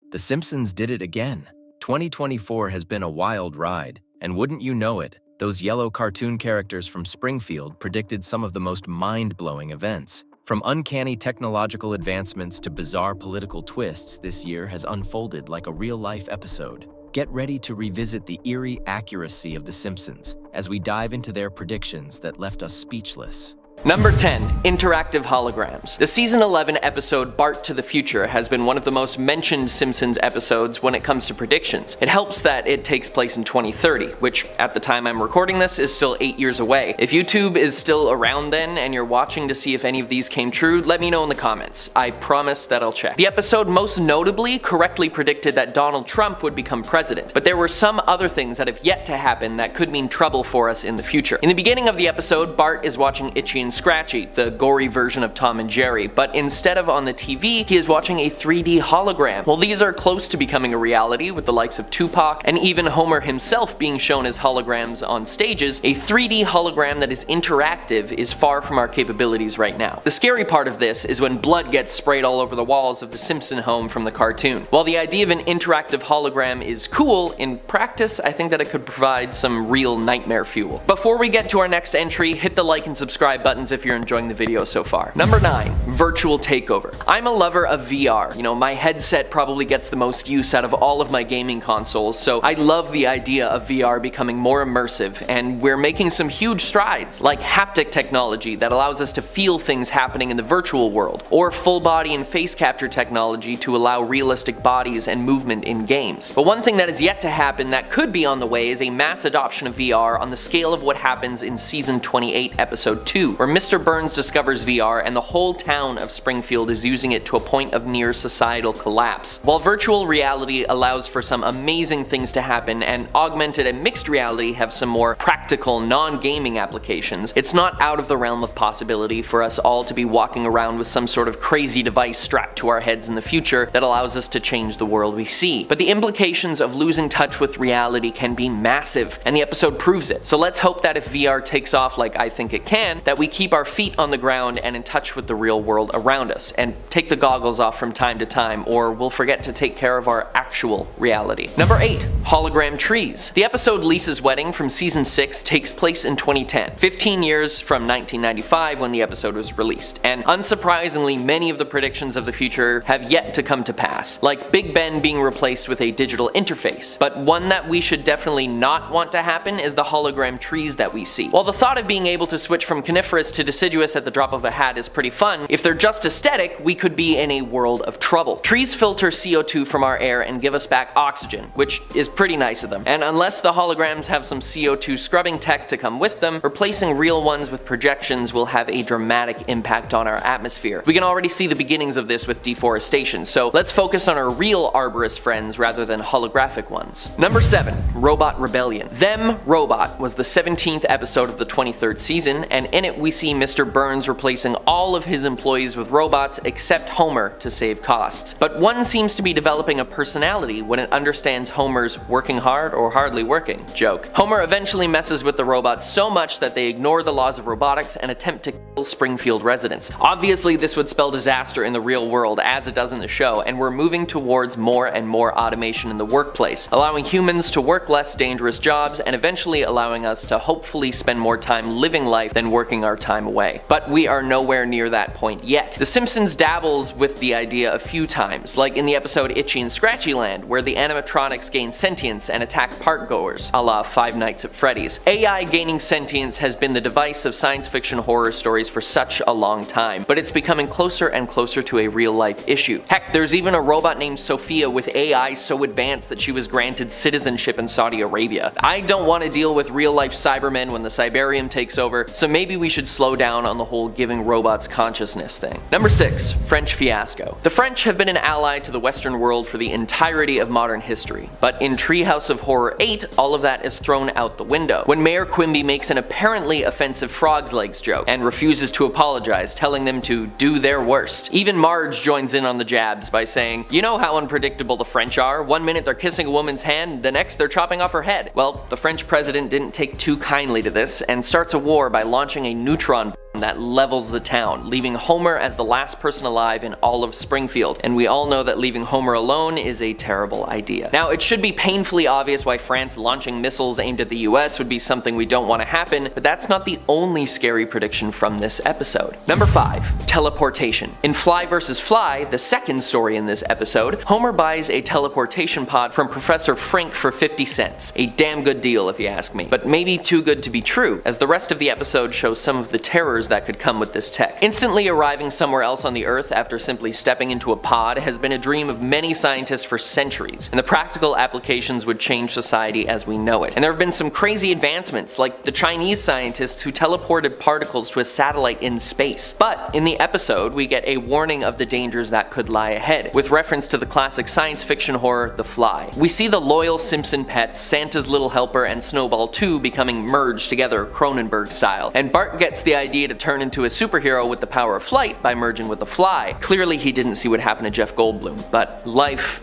The Simpsons did it again. 2024 has been a wild ride, and wouldn't you know it, those yellow cartoon characters from Springfield predicted some of the most mind-blowing events. From uncanny technological advancements to bizarre political twists, this year has unfolded like a real-life episode. Get ready to revisit the eerie accuracy of The Simpsons as we dive into their predictions that left us speechless. Number 10. Interactive holograms. The season 11 episode Bart to the Future has been one of the most mentioned Simpsons episodes when it comes to predictions. It helps that it takes place in 2030, which at the time I'm recording this is still 8 years away. If YouTube is still around then and you're watching to see if any of these came true, let me know in the comments. I promise that I'll check. The episode most notably correctly predicted that Donald Trump would become president, but there were some other things that have yet to happen that could mean trouble for us in the future. In the beginning of the episode, Bart is watching Itchy and Scratchy, the gory version of Tom and Jerry, but instead of on the TV, he is watching a 3D hologram. Well, these are close to becoming a reality, with the likes of Tupac and even Homer himself being shown as holograms on stages. A 3D hologram that is interactive is far from our capabilities right now. The scary part of this is when blood gets sprayed all over the walls of the Simpson home from the cartoon. While the idea of an interactive hologram is cool, in practice I think that it could provide some real nightmare fuel. Before we get to our next entry, hit the like and subscribe buttons if you're enjoying the video so far. Number 9. Virtual takeover. I'm a lover of VR. You know, my headset probably gets the most use out of all of my gaming consoles, so I love the idea of VR becoming more immersive, and we're making some huge strides, like haptic technology that allows us to feel things happening in the virtual world, or full body and face capture technology to allow realistic bodies and movement in games. But one thing that is yet to happen that could be on the way is a mass adoption of VR on the scale of what happens in season 28 episode 2, where Mr. Burns discovers VR and the whole town of Springfield is using it to a point of near societal collapse. While virtual reality allows for some amazing things to happen and augmented and mixed reality have some more practical, non-gaming applications, it's not out of the realm of possibility for us all to be walking around with some sort of crazy device strapped to our heads in the future that allows us to change the world we see. But the implications of losing touch with reality can be massive, and the episode proves it. So let's hope that if VR takes off like I think it can, that we keep our feet on the ground and in touch with the real world around us, and take the goggles off from time to time, or we'll forget to take care of our actual reality. Number 8. Hologram trees. The episode Lisa's Wedding from season 6 takes place in 2010, 15 years from 1995 when the episode was released, and unsurprisingly many of the predictions of the future have yet to come to pass, like Big Ben being replaced with a digital interface. But one that we should definitely not want to happen is the hologram trees that we see. While the thought of being able to switch from coniferous to deciduous at the drop of a hat is pretty fun, if they're just aesthetic, we could be in a world of trouble. Trees filter CO2 from our air and give us back oxygen, which is pretty nice of them. And unless the holograms have some CO2 scrubbing tech to come with them, replacing real ones with projections will have a dramatic impact on our atmosphere. We can already see the beginnings of this with deforestation, so let's focus on our real arborist friends rather than holographic ones. Number 7. Robot Rebellion. Them Robot was the 17th episode of the 23rd season, and in it we see Mr. Burns replacing all of his employees with robots except Homer to save costs. But one seems to be developing a personality when it understands Homer's working hard or hardly working joke. Homer eventually messes with the robots so much that they ignore the laws of robotics and attempt to kill Springfield residents. Obviously this would spell disaster in the real world as it does in the show, and we're moving towards more and more automation in the workplace, allowing humans to work less dangerous jobs and eventually allowing us to hopefully spend more time living life than working our time away. But we are nowhere near that point yet. The Simpsons dabbles with the idea a few times, like in the episode Itchy and Scratchy Land, where the animatronics gain sentience and attack parkgoers, a la Five Nights at Freddy's. AI gaining sentience has been the device of science fiction horror stories for such a long time, but it's becoming closer and closer to a real-life issue. Heck, there's even a robot named Sophia with AI so advanced that she was granted citizenship in Saudi Arabia. I don't want to deal with real-life Cybermen when the Cyberium takes over, so maybe we should slow down on the whole giving robots consciousness thing. Number 6. French fiasco. The French have been an ally to the Western world for the entirety of modern history, but in Treehouse of Horror 8, all of that is thrown out the window when Mayor Quimby makes an apparently offensive frog's legs joke and refuses to apologize, telling them to do their worst. Even Marge joins in on the jabs by saying, "You know how unpredictable the French are. One minute they're kissing a woman's hand, the next they're chopping off her head." Well, the French president didn't take too kindly to this and starts a war by launching a neutron that levels the town, leaving Homer as the last person alive in all of Springfield, and we all know that leaving Homer alone is a terrible idea. Now, it should be painfully obvious why France launching missiles aimed at the US would be something we don't want to happen, but that's not the only scary prediction from this episode. Number 5. Teleportation. In Fly vs. Fly, the second story in this episode, Homer buys a teleportation pod from Professor Frink for 50 cents. A damn good deal if you ask me, but maybe too good to be true, as the rest of the episode shows some of the terrors that could come with this tech. Instantly arriving somewhere else on the Earth after simply stepping into a pod has been a dream of many scientists for centuries, and the practical applications would change society as we know it. And there have been some crazy advancements, like the Chinese scientists who teleported particles to a satellite in space. But in the episode, we get a warning of the dangers that could lie ahead, with reference to the classic science fiction horror, The Fly. We see the loyal Simpson pets, Santa's Little Helper, and Snowball 2 becoming merged together Cronenberg style, and Bart gets the idea to turn into a superhero with the power of flight by merging with the Fly. Clearly he didn't see what happened to Jeff Goldblum, but life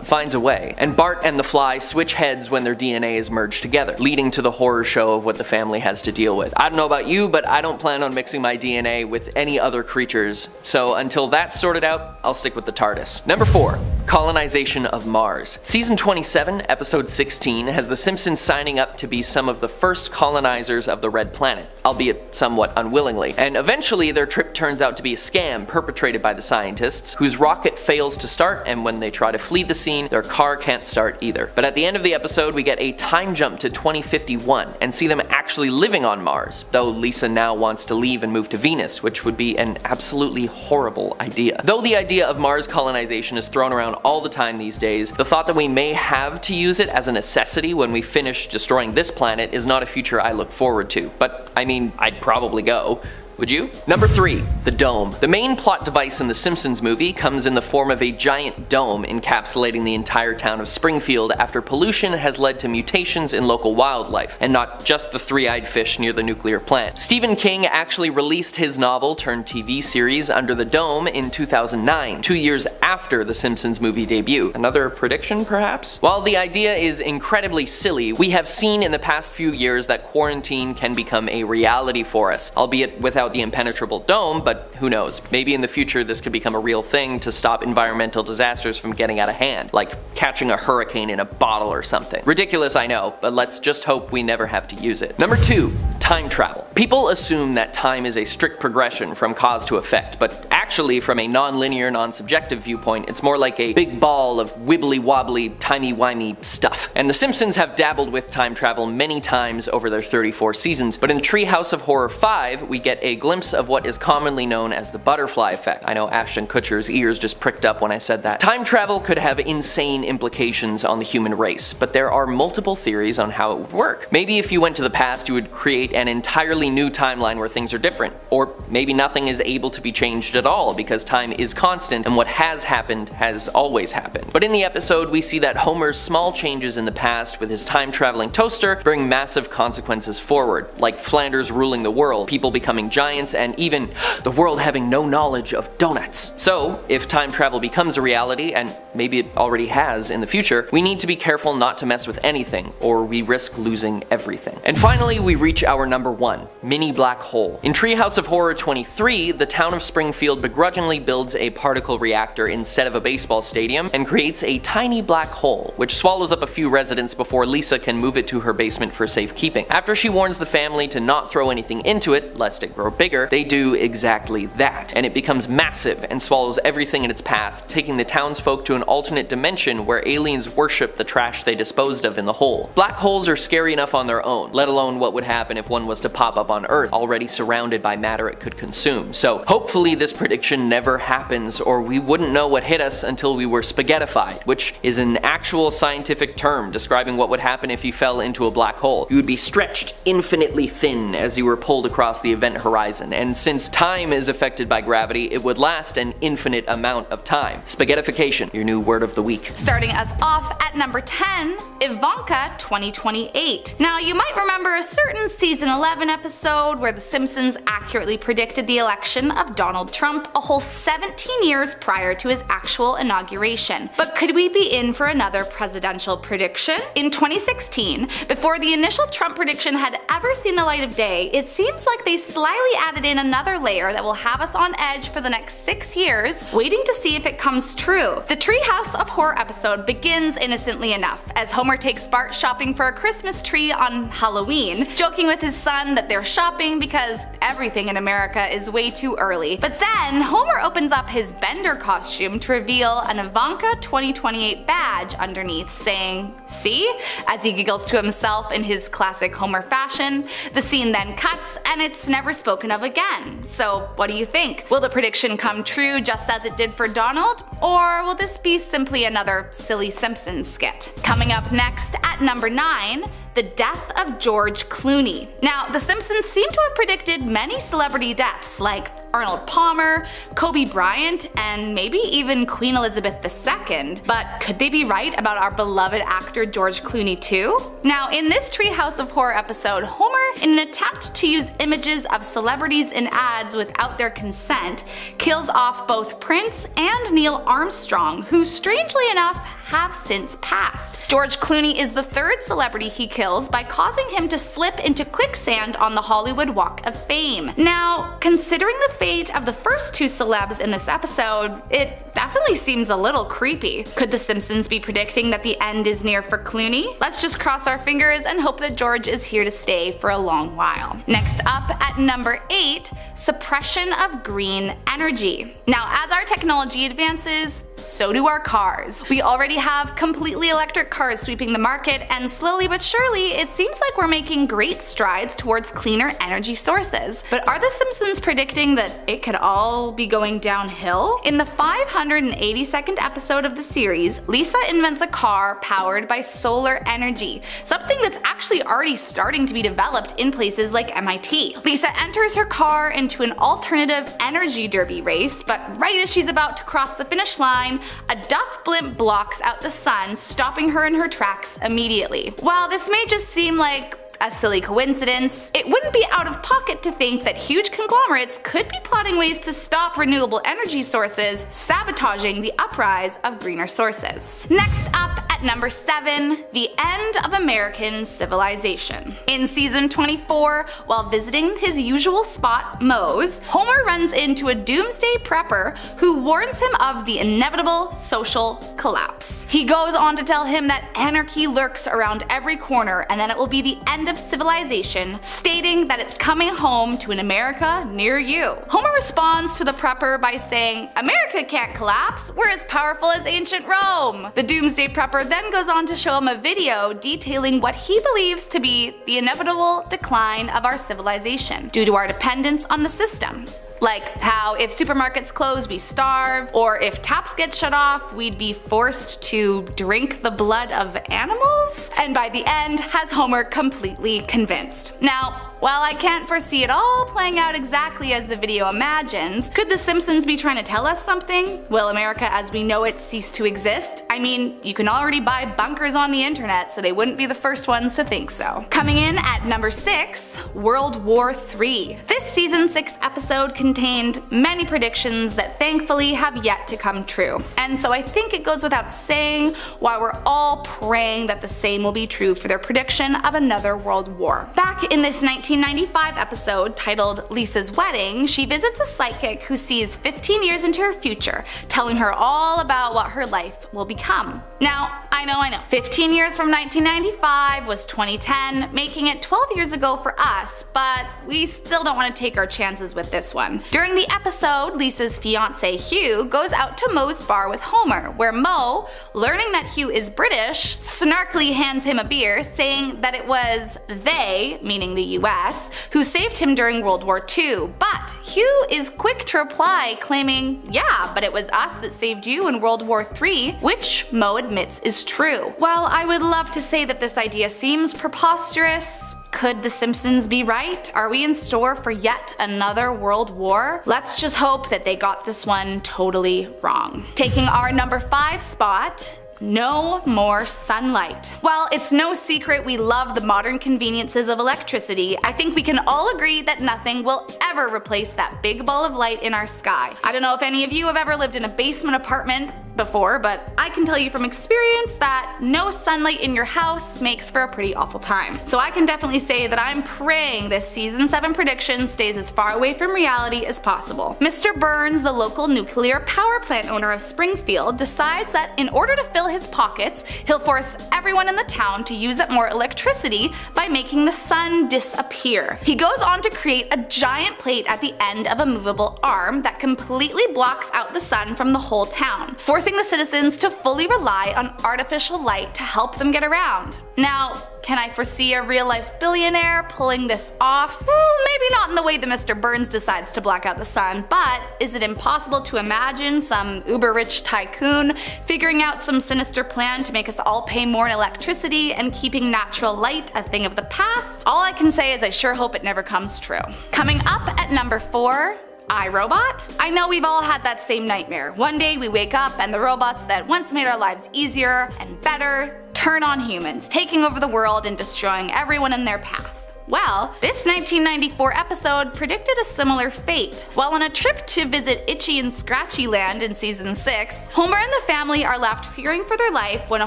finds a way. And Bart and the Fly switch heads when their DNA is merged together, leading to the horror show of what the family has to deal with. I don't know about you, but I don't plan on mixing my DNA with any other creatures, so until that's sorted out, I'll stick with the TARDIS. Number 4. Colonization of Mars. Season 27, episode 16, has the Simpsons signing up to be some of the first colonizers of the Red Planet, albeit somewhat unwillingly. And eventually their trip turns out to be a scam perpetrated by the scientists, whose rocket fails to start, and when they try to flee the scene, their car can't start either. But at the end of the episode, we get a time jump to 2051 and see them actually living on Mars, though Lisa now wants to leave and move to Venus, which would be an absolutely horrible idea. Though the idea of Mars colonization is thrown around all the time these days, the thought that we may have to use it as a necessity when we finish destroying this planet is not a future I look forward to. But I mean, I'd probably go. Would you? Number 3. The dome. The main plot device in the Simpsons movie comes in the form of a giant dome encapsulating the entire town of Springfield after pollution has led to mutations in local wildlife, and not just the three-eyed fish near the nuclear plant. Stephen King actually released his novel turned TV series Under the Dome in 2009, 2 years after the Simpsons movie debut. Another prediction, perhaps? While the idea is incredibly silly, we have seen in the past few years that quarantine can become a reality for us, albeit without the impenetrable dome, but who knows, maybe in the future this could become a real thing to stop environmental disasters from getting out of hand, like catching a hurricane in a bottle or something. Ridiculous, I know, but let's just hope we never have to use it. Number 2. Time travel. People assume that time is a strict progression from cause to effect, but actually from a non-linear, non-subjective viewpoint, it's more like a big ball of wibbly-wobbly, timey-wimey stuff. And The Simpsons have dabbled with time travel many times over their 34 seasons, but in Treehouse of Horror 5, we get a glimpse of what is commonly known as the butterfly effect. I know Ashton Kutcher's ears just pricked up when I said that. Time travel could have insane implications on the human race, but there are multiple theories on how it would work. Maybe if you went to the past, you would create an entirely new timeline where things are different. Or maybe nothing is able to be changed at all because time is constant and what has happened has always happened. But in the episode, we see that Homer's small changes in the past with his time-traveling toaster bring massive consequences forward, like Flanders ruling the world, people becoming giants, and even the world having no knowledge of donuts. So, if time travel becomes a reality, and maybe it already has in the future, we need to be careful not to mess with anything, or we risk losing everything. And finally, we reach our number 1, mini black hole. In Treehouse of Horror 23, the town of Springfield begrudgingly builds a particle reactor instead of a baseball stadium and creates a tiny black hole, which swallows up a few residents before Lisa can move it to her basement for safekeeping. After she warns the family to not throw anything into it, lest it grow bigger, they do exactly that, and it becomes massive and swallows everything in its path, taking the townsfolk to an alternate dimension where aliens worship the trash they disposed of in the hole. Black holes are scary enough on their own, let alone what would happen if one was to pop up on Earth, already surrounded by matter it could consume. So hopefully this prediction never happens, or we wouldn't know what hit us until we were spaghettified, which is an actual scientific term describing what would happen if you fell into a black hole. You would be stretched infinitely thin as you were pulled across the event horizon, and since time is affected by gravity, it would last an infinite amount of time. Spaghettification, your new word of the week. Starting us off at At number 10, Ivanka 2028. Now, you might remember a certain season 11 episode where The Simpsons accurately predicted the election of Donald Trump a whole 17 years prior to his actual inauguration. But could we be in for another presidential prediction? In 2016, before the initial Trump prediction had ever seen the light of day, it seems like they slyly added in another layer that will have us on edge for the next 6 years, waiting to see if it comes true. The Treehouse of Horror episode begins innocently enough, as Homer takes Bart shopping for a Christmas tree on Halloween, joking with his son that they're shopping because everything in America is way too early. But then, Homer opens up his Bender costume to reveal an Ivanka 2028 badge underneath, saying, "See?" as he giggles to himself in his classic Homer fashion. The scene then cuts, and it's never spoken of again. So what do you think? Will the prediction come true just as it did for Donald? Or will this be simply another silly Simpsons skit? Coming up next at number 9, the death of George Clooney. Now, The Simpsons seem to have predicted many celebrity deaths like Arnold Palmer, Kobe Bryant, and maybe even Queen Elizabeth II. But could they be right about our beloved actor George Clooney too? Now, in this Treehouse of Horror episode, Homer, in an attempt to use images of celebrities in ads without their consent, kills off both Prince and Neil Armstrong, who strangely enough have since passed. George Clooney is the third celebrity he kills by causing him to slip into quicksand on the Hollywood Walk of Fame. Now, considering the fate of the first 2 celebs in this episode, it definitely seems a little creepy. Could The Simpsons be predicting that the end is near for Clooney? Let's just cross our fingers and hope that George is here to stay for a long while. Next up at number 8, suppression of green energy. Now, as our technology advances, so do our cars. We already have completely electric cars sweeping the market, and slowly but surely, it seems like we're making great strides towards cleaner energy sources. But are The Simpsons predicting that it could all be going downhill? In the 582nd episode of the series, Lisa invents a car powered by solar energy, something that's actually already starting to be developed in places like MIT. Lisa enters her car into an alternative energy derby race, but right as she's about to cross the finish line, a Duff blimp blocks out the sun, stopping her in her tracks immediately. While this may just seem like a silly coincidence, it wouldn't be out of pocket to think that huge conglomerates could be plotting ways to stop renewable energy sources, sabotaging the uprise of greener sources. Next up at number 7, the end of American civilization. In season 24, while visiting his usual spot, Moe's, Homer runs into a doomsday prepper who warns him of the inevitable social collapse. He goes on to tell him that anarchy lurks around every corner and that it will be the end of civilization, stating that it's coming home to an America near you. Homer responds to the prepper by saying, "America can't collapse, we're as powerful as ancient Rome." The doomsday prepper then goes on to show him a video detailing what he believes to be the inevitable decline of our civilization due to our dependence on the system. Like how if supermarkets close we starve, or if taps get shut off we'd be forced to drink the blood of animals? And by the end has Homer completely convinced. Now, while I can't foresee it all playing out exactly as the video imagines, could The Simpsons be trying to tell us something? Will America as we know it cease to exist? I mean, you can already buy bunkers on the internet, so they wouldn't be the first ones to think so. Coming in at number 6, World War III. This season 6 episode contained many predictions that thankfully have yet to come true. And so I think it goes without saying why we're all praying that the same will be true for their prediction of another world war. Back in this 1995 episode titled Lisa's Wedding, she visits a psychic who sees 15 years into her future, telling her all about what her life will become. Now, I know, 15 years from 1995 was 2010, making it 12 years ago for us, but we still don't want to take our chances with this one. During the episode, Lisa's fiance Hugh goes out to Moe's bar with Homer, where Moe, learning that Hugh is British, snarkily hands him a beer, saying that it was they, meaning the US, who saved him during World War II. But Hugh is quick to reply, claiming, yeah, but it was us that saved you in World War III, which Moe admits is true. While I would love to say that this idea seems preposterous, could The Simpsons be right? Are we in store for yet another world war? Let's just hope that they got this one totally wrong. Taking our number 5 spot, No more sunlight. Well, it's no secret we love the modern conveniences of electricity. I think we can all agree that nothing will ever replace that big ball of light in our sky. I don't know if any of you have ever lived in a basement apartment before, but I can tell you from experience that no sunlight in your house makes for a pretty awful time. So I can definitely say that I'm praying this season 7 prediction stays as far away from reality as possible. Mr. Burns, the local nuclear power plant owner of Springfield, decides that in order to fill his pockets, he'll force everyone in the town to use up more electricity by making the sun disappear. He goes on to create a giant plate at the end of a movable arm that completely blocks out the sun from the whole town, forcing the citizens to fully rely on artificial light to help them get around. Now, can I foresee a real-life billionaire pulling this off? Well, maybe not in the way that Mr. Burns decides to black out the sun, but is it impossible to imagine some uber-rich tycoon figuring out some sinister plan to make us all pay more in electricity and keeping natural light a thing of the past? All I can say is I sure hope it never comes true. Coming up at number 4, iRobot? I know we've all had that same nightmare. One day we wake up and the robots that once made our lives easier and better turn on humans, taking over the world and destroying everyone in their path. Well, this 1994 episode predicted a similar fate. While on a trip to visit Itchy and Scratchy Land in season 6, Homer and the family are left fearing for their life when a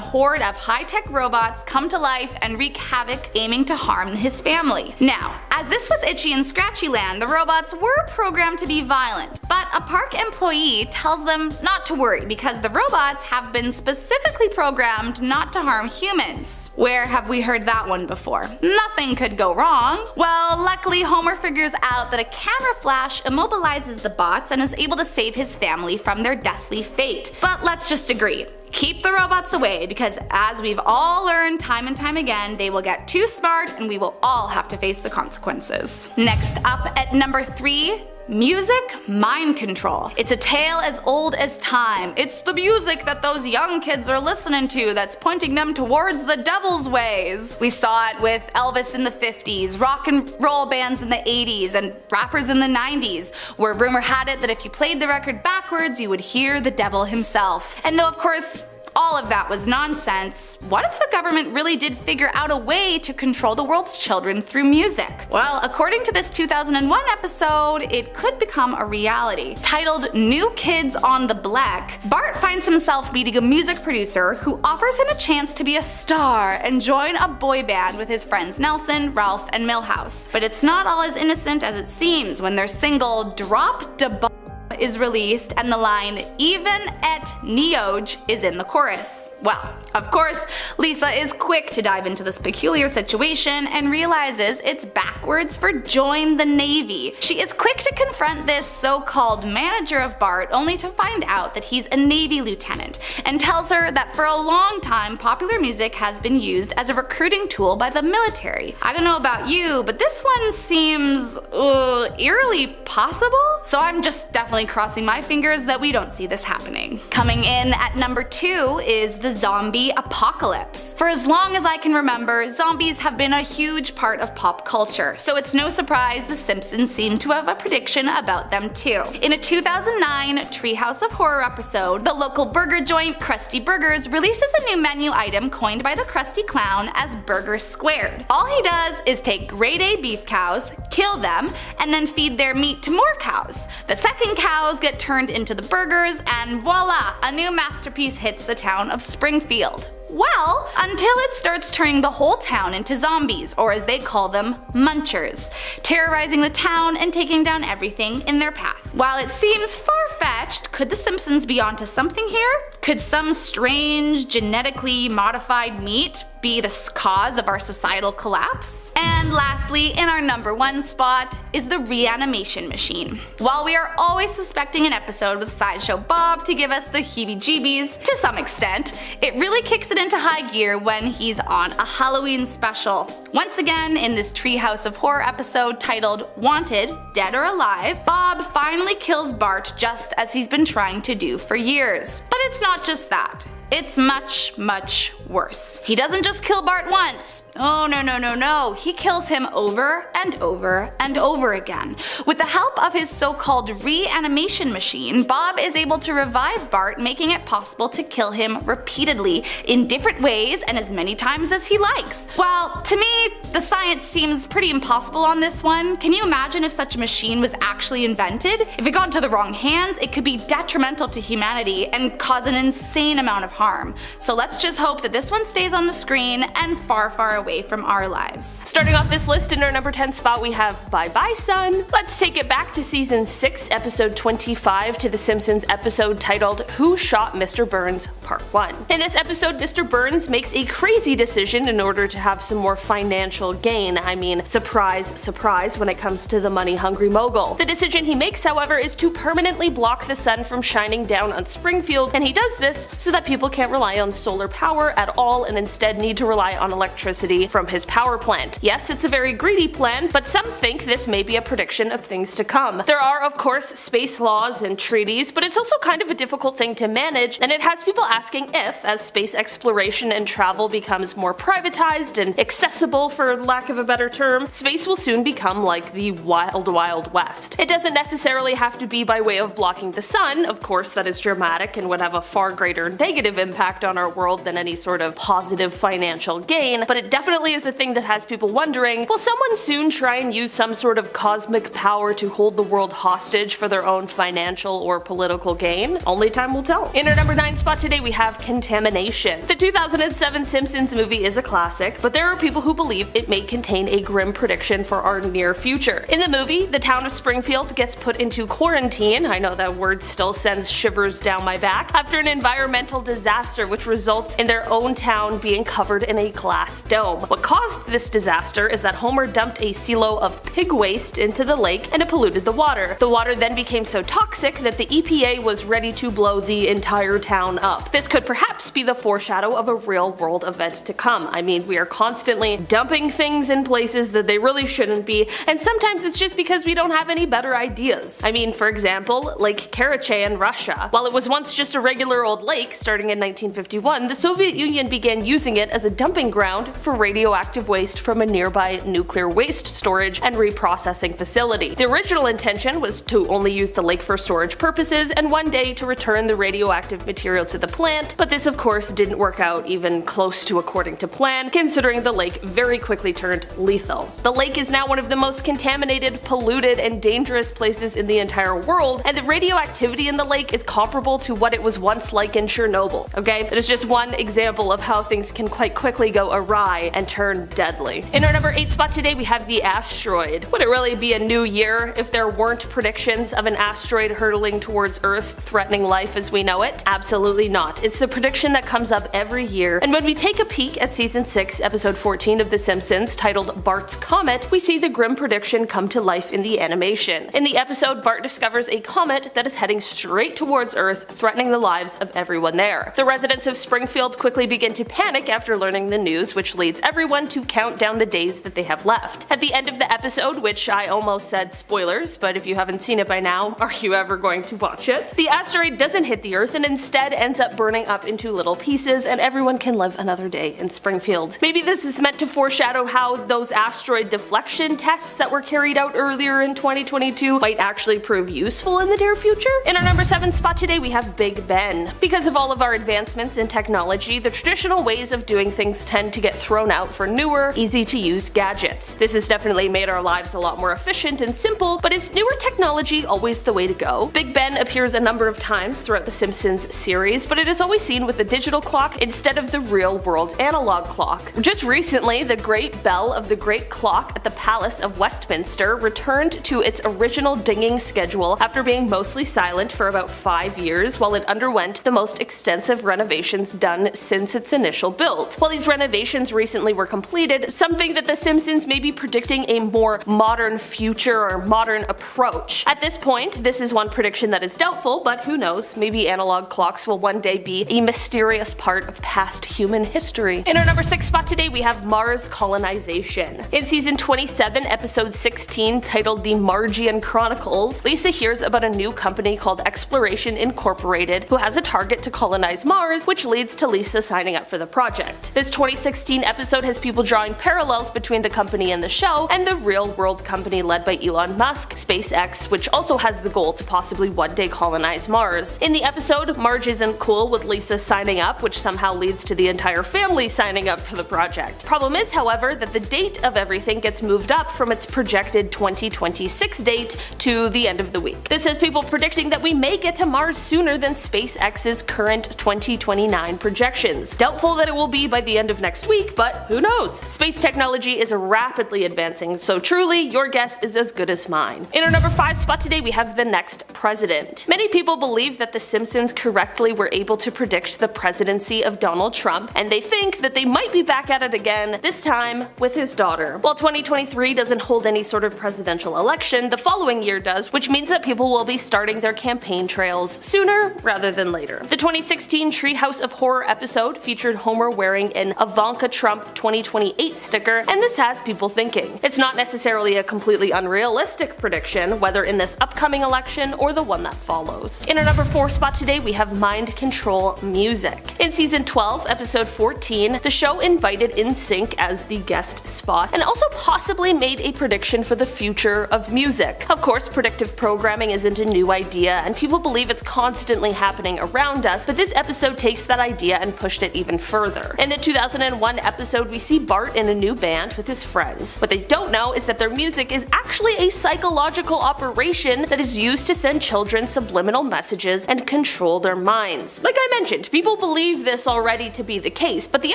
horde of high-tech robots come to life and wreak havoc, aiming to harm his family. Now, as this was Itchy and Scratchy Land, the robots were programmed to be violent, but a park employee tells them not to worry because the robots have been specifically programmed not to harm humans. Where have we heard that one before? Nothing could go wrong. Well, luckily Homer figures out that a camera flash immobilizes the bots and is able to save his family from their deathly fate. But let's just agree. Keep the robots away because as we've all learned time and time again, they will get too smart and we will all have to face the consequences. Next up at number 3, music mind control. It's a tale as old as time. It's the music that those young kids are listening to that's pointing them towards the devil's ways. We saw it with Elvis in the 50s, rock and roll bands in the 80s, and rappers in the 90s, where rumor had it that if you played the record backwards, you would hear the devil himself. And though of course all of that was nonsense, what if the government really did figure out a way to control the world's children through music? Well, according to this 2001 episode, it could become a reality. Titled New Kids on the Black, Bart finds himself meeting a music producer who offers him a chance to be a star and join a boy band with his friends Nelson, Ralph, and Milhouse. But it's not all as innocent as it seems when their single Drop Da Bomb is released and the line "even et neoj" is in the chorus. Well, of course, Lisa is quick to dive into this peculiar situation and realizes it's backwards for join the Navy. She is quick to confront this so-called manager of Bart only to find out that he's a Navy lieutenant and tells her that for a long time popular music has been used as a recruiting tool by the military. I don't know about you, but this one seems eerily possible, so I'm just definitely crossing my fingers that we don't see this happening. Coming in at number 2 is the zombie apocalypse. For as long as I can remember, zombies have been a huge part of pop culture, so it's no surprise The Simpsons seem to have a prediction about them too. In a 2009 Treehouse of Horror episode, the local burger joint Krusty Burgers releases a new menu item coined by the Krusty Clown as Burger Squared. All he does is take grade A beef cows, kill them, and then feed their meat to more cows. The second cows get turned into the burgers, and voila, a new masterpiece hits the town of Springfield. Well, until it starts turning the whole town into zombies, or as they call them, munchers, terrorizing the town and taking down everything in their path. While it seems far-fetched, could The Simpsons be onto something here? Could some strange, genetically modified meat be the cause of our societal collapse? And lastly, in our number 1 spot is the reanimation machine. While we are always suspecting an episode with Sideshow Bob to give us the heebie-jeebies to some extent, it really kicks it into high gear when he's on a Halloween special. Once again, in this Treehouse of Horror episode titled Wanted, Dead or Alive, Bob finally kills Bart just as he's been trying to do for years. But it's not just that. it's much, much worse. He doesn't just kill Bart once. Oh no. He kills him over and over and over again. With the help of his so-called reanimation machine, Bob is able to revive Bart, making it possible to kill him repeatedly, in different ways and as many times as he likes. Well, to me, the science seems pretty impossible on this one. Can you imagine if such a machine was actually invented? If it got into the wrong hands, it could be detrimental to humanity and cause an insane amount of harm. So let's just hope that this one stays on the screen and far, far away from our lives. Starting off this list in our number 10 spot, we have Bye Bye Son. Let's take it back to season 6, episode 25, to The Simpsons episode titled Who Shot Mr. Burns? Part 1. In this episode, Mr. Burns makes a crazy decision in order to have some more financial gain. I mean, surprise, surprise when it comes to the money-hungry mogul. The decision he makes, however, is to permanently block the sun from shining down on Springfield, and he does this so that people can't rely on solar power at all and instead need to rely on electricity from his power plant. Yes, it's a very greedy plan, but some think this may be a prediction of things to come. There are, of course, space laws and treaties, but it's also kind of a difficult thing to manage, and it has people asking if, as space exploration and travel becomes more privatized and accessible, for lack of a better term, space will soon become like the wild, wild west. It doesn't necessarily have to be by way of blocking the sun. Of course, that is dramatic and would have a far greater negative impact on our world than any sort of positive financial gain, but it definitely is a thing that has people wondering, will someone soon try and use some sort of cosmic power to hold the world hostage for their own financial or political gain? Only time will tell. In our number 9 spot today, we have Contamination. The 2007 Simpsons movie is a classic, but there are people who believe it may contain a grim prediction for our near future. In the movie, the town of Springfield gets put into quarantine, I know that word still sends shivers down my back, after an environmental disaster which results in their own town being covered in a glass dome. What caused this disaster is that Homer dumped a silo of pig waste into the lake and it polluted the water. The water then became so toxic that the EPA was ready to blow the entire town up. This could perhaps be the foreshadow of a real world event to come. I mean, we are constantly dumping things in places that they really shouldn't be, and sometimes it's just because we don't have any better ideas. I mean, for example, Lake Karachay in Russia. While it was once just a regular old lake, starting in 1951, the Soviet Union began using it as a dumping ground for radioactive waste from a nearby nuclear waste storage and reprocessing facility. The original intention was to only use the lake for storage purposes and one day to return the radioactive material to the plant, but this of course didn't work out even close to according to plan, considering the lake very quickly turned lethal. The lake is now one of the most contaminated, polluted, and dangerous places in the entire world, and the radioactivity in the lake is comparable to what it was once like in Chernobyl. Okay, that is just one example of how things can quite quickly go awry and turn deadly. In our number 8 spot today, we have the asteroid. Would it really be a new year if there weren't predictions of an asteroid hurtling towards Earth, threatening life as we know it? Absolutely not. It's the prediction that comes up every year, and when we take a peek at season 6, episode 14 of The Simpsons, titled Bart's Comet, we see the grim prediction come to life in the animation. In the episode, Bart discovers a comet that is heading straight towards Earth, threatening the lives of everyone there. The residents of Springfield quickly begin to panic after learning the news, which leads everyone to count down the days that they have left. At the end of the episode, which I almost said spoilers, but if you haven't seen it by now, are you ever going to watch it? The asteroid doesn't hit the Earth and instead ends up burning up into little pieces, and everyone can live another day in Springfield. Maybe this is meant to foreshadow how those asteroid deflection tests that were carried out earlier in 2022 might actually prove useful in the near future? In our number 7 spot today, we have Big Ben. Because of all of our advancements in technology, the traditional ways of doing things tend to get thrown out for newer, easy-to-use gadgets. This has definitely made our lives a lot more efficient and simple, but is newer technology always the way to go? Big Ben appears a number of times throughout the Simpsons series, but it is always seen with a digital clock instead of the real-world analog clock. Just recently, the Great Bell of the Great Clock at the Palace of Westminster returned to its original dinging schedule after being mostly silent for about 5 years while it underwent the most extensive renovations done since its initial build. While these renovations recently were completed, something that The Simpsons may be predicting a more modern future or modern approach. At this point, this is one prediction that is doubtful, but who knows, maybe analog clocks will one day be a mysterious part of past human history. In our number 6 spot today, we have Mars colonization. In season 27, episode 16, titled The Margian Chronicles, Lisa hears about a new company called Exploration Incorporated who has a target to colonize colonize Mars, which leads to Lisa signing up for the project. This 2016 episode has people drawing parallels between the company in the show and the real-world company led by Elon Musk, SpaceX, which also has the goal to possibly one day colonize Mars. In the episode, Marge isn't cool with Lisa signing up, which somehow leads to the entire family signing up for the project. Problem is, however, that the date of everything gets moved up from its projected 2026 date to the end of the week. This has people predicting that we may get to Mars sooner than SpaceX's current 2029 projections. Doubtful that it will be by the end of next week, but who knows? Space technology is rapidly advancing, so truly, your guess is as good as mine. In our number 5 spot today, we have the next president. Many people believe that The Simpsons correctly were able to predict the presidency of Donald Trump, and they think that they might be back at it again, this time with his daughter. While 2023 doesn't hold any sort of presidential election, the following year does, which means that people will be starting their campaign trails sooner rather than later. The 2016 Treehouse of Horror episode featured Homer wearing an Ivanka Trump 2028 sticker, and this has people thinking. It's not necessarily a completely unrealistic prediction, whether in this upcoming election or the one that follows. In our number 4 spot today, we have Mind Control Music. In season 12, episode 14, the show invited NSYNC as the guest spot, and also possibly made a prediction for the future of music. Of course, predictive programming isn't a new idea, and people believe it's constantly happening around us, but this episode takes that idea and pushed it even further. In the 2001 episode, we see Bart in a new band with his friends. What they don't know is that their music is actually a psychological operation that is used to send children subliminal messages and control their minds. Like I mentioned, people believe this already to be the case, but the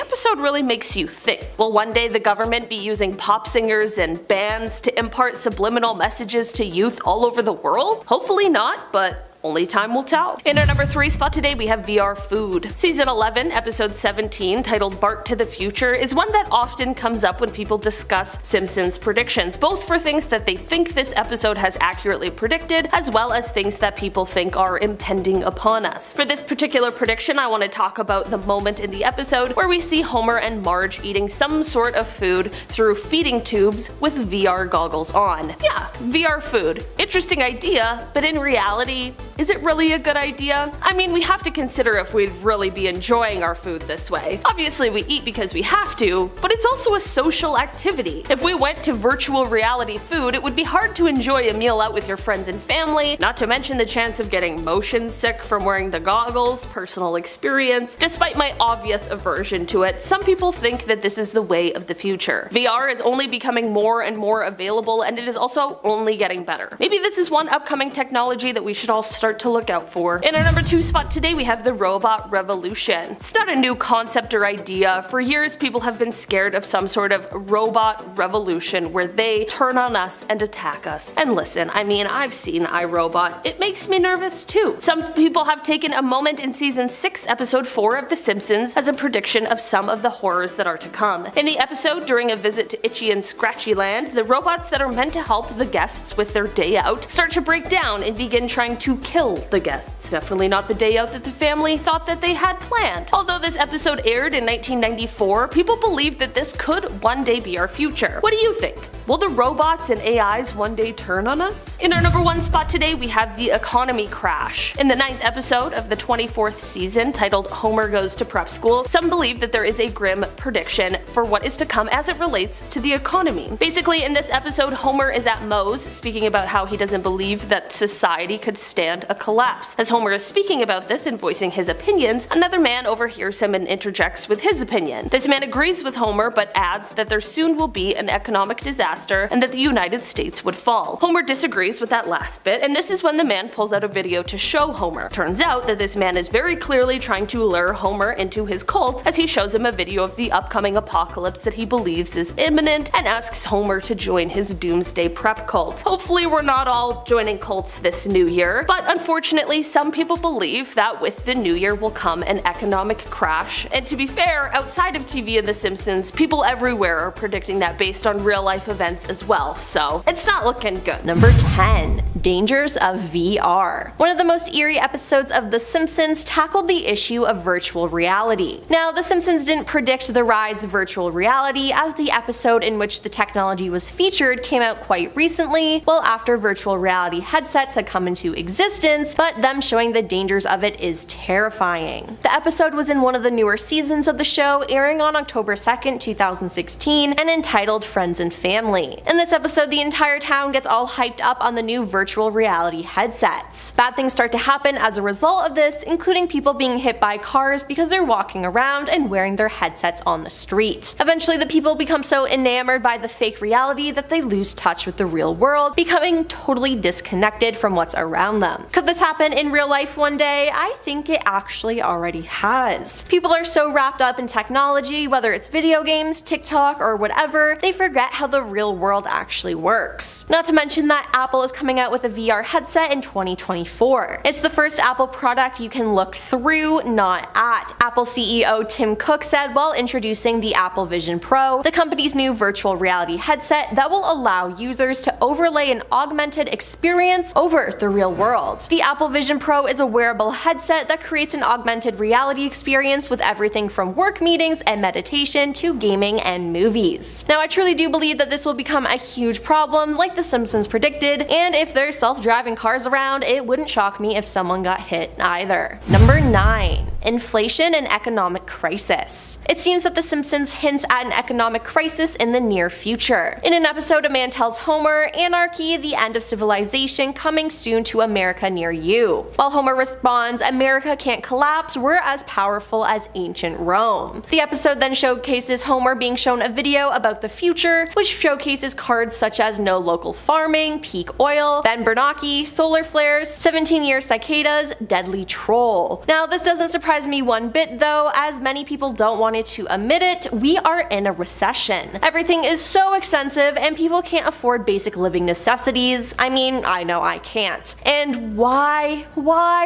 episode really makes you think. Will one day the government be using pop singers and bands to impart subliminal messages to youth all over the world? Hopefully not, but only time will tell. In our number 3 spot today, we have VR food. Season 11, episode 17, titled Bart to the Future, is one that often comes up when people discuss Simpsons predictions, both for things that they think this episode has accurately predicted, as well as things that people think are impending upon us. For this particular prediction, I want to talk about the moment in the episode where we see Homer and Marge eating some sort of food through feeding tubes with VR goggles on. Yeah, VR food. Interesting idea, but in reality, is it really a good idea? I mean, we have to consider if we'd really be enjoying our food this way. Obviously we eat because we have to, but it's also a social activity. If we went to virtual reality food, it would be hard to enjoy a meal out with your friends and family, not to mention the chance of getting motion sick from wearing the goggles, personal experience. Despite my obvious aversion to it, some people think that this is the way of the future. VR is only becoming more and more available, and it is also only getting better. Maybe this is one upcoming technology that we should all start to look out for. In our number 2 spot today, we have the robot revolution. It's not a new concept or idea. For years, people have been scared of some sort of robot revolution where they turn on us and attack us. And listen, I mean, I've seen iRobot. It makes me nervous too. Some people have taken a moment in season 6, episode 4 of The Simpsons as a prediction of some of the horrors that are to come. In the episode, during a visit to Itchy and Scratchy Land, the robots that are meant to help the guests with their day out start to break down and begin trying to kill the guests. Definitely not the day out that the family thought that they had planned. Although this episode aired in 1994, people believe that this could one day be our future. What do you think? Will the robots and AIs one day turn on us? In our number 1 spot today, we have the economy crash. In the 9th episode of the 24th season, titled Homer Goes to Prep School, some believe that there is a grim prediction for what is to come as it relates to the economy. Basically, in this episode, Homer is at Moe's speaking about how he doesn't believe that society could stand a collapse. As Homer is speaking about this and voicing his opinions, another man overhears him and interjects with his opinion. This man agrees with Homer, but adds that there soon will be an economic disaster and that the United States would fall. Homer disagrees with that last bit, and this is when the man pulls out a video to show Homer. Turns out that this man is very clearly trying to lure Homer into his cult, as he shows him a video of the upcoming apocalypse that he believes is imminent and asks Homer to join his doomsday prep cult. Hopefully we're not all joining cults this new year, but unfortunately some people believe that with the new year will come an economic crash, and to be fair, outside of TV and The Simpsons, people everywhere are predicting that based on real life events as well, so it's not looking good. Number 10. Dangers of VR. One of the most eerie episodes of The Simpsons tackled the issue of virtual reality. Now, The Simpsons didn't predict the rise of virtual reality, as the episode in which the technology was featured came out quite recently, well after virtual reality headsets had come into existence, but them showing the dangers of it is terrifying. The episode was in one of the newer seasons of the show, airing on October 2nd, 2016, and entitled Friends and Family. In this episode, the entire town gets all hyped up on the new virtual reality headsets. Bad things start to happen as a result of this, including people being hit by cars because they're walking around and wearing their headsets on the street. Eventually, the people become so enamored by the fake reality that they lose touch with the real world, becoming totally disconnected from what's around them. Could this happen in real life one day? I think it actually already has. People are so wrapped up in technology, whether it's video games, TikTok, or whatever, they forget how the real world actually works. Not to mention that Apple is coming out with a VR headset in 2024. It's the first Apple product you can look through, not at. Apple CEO Tim Cook said while introducing the Apple Vision Pro, the company's new virtual reality headset that will allow users to overlay an augmented experience over the real world. The Apple Vision Pro is a wearable headset that creates an augmented reality experience with everything from work meetings and meditation to gaming and movies. Now, I truly do believe that this will become a huge problem, like The Simpsons predicted, and if there's self-driving cars around, it wouldn't shock me if someone got hit either. Number 9. Inflation and economic crisis. It seems that The Simpsons hints at an economic crisis in the near future. In an episode, a man tells Homer, "Anarchy, the end of civilization, coming soon to America near you." While Homer responds, "America can't collapse, we're as powerful as ancient Rome." The episode then showcases Homer being shown a video about the future, which showcases cards such as no local farming, peak oil, Ben Bernanke, solar flares, 17-year cicadas, deadly troll. Now, this doesn't surprise me one bit though, as many people don't want it to admit it, we are in a recession. Everything is so expensive and people can't afford basic living necessities. I mean, I know I can't. And why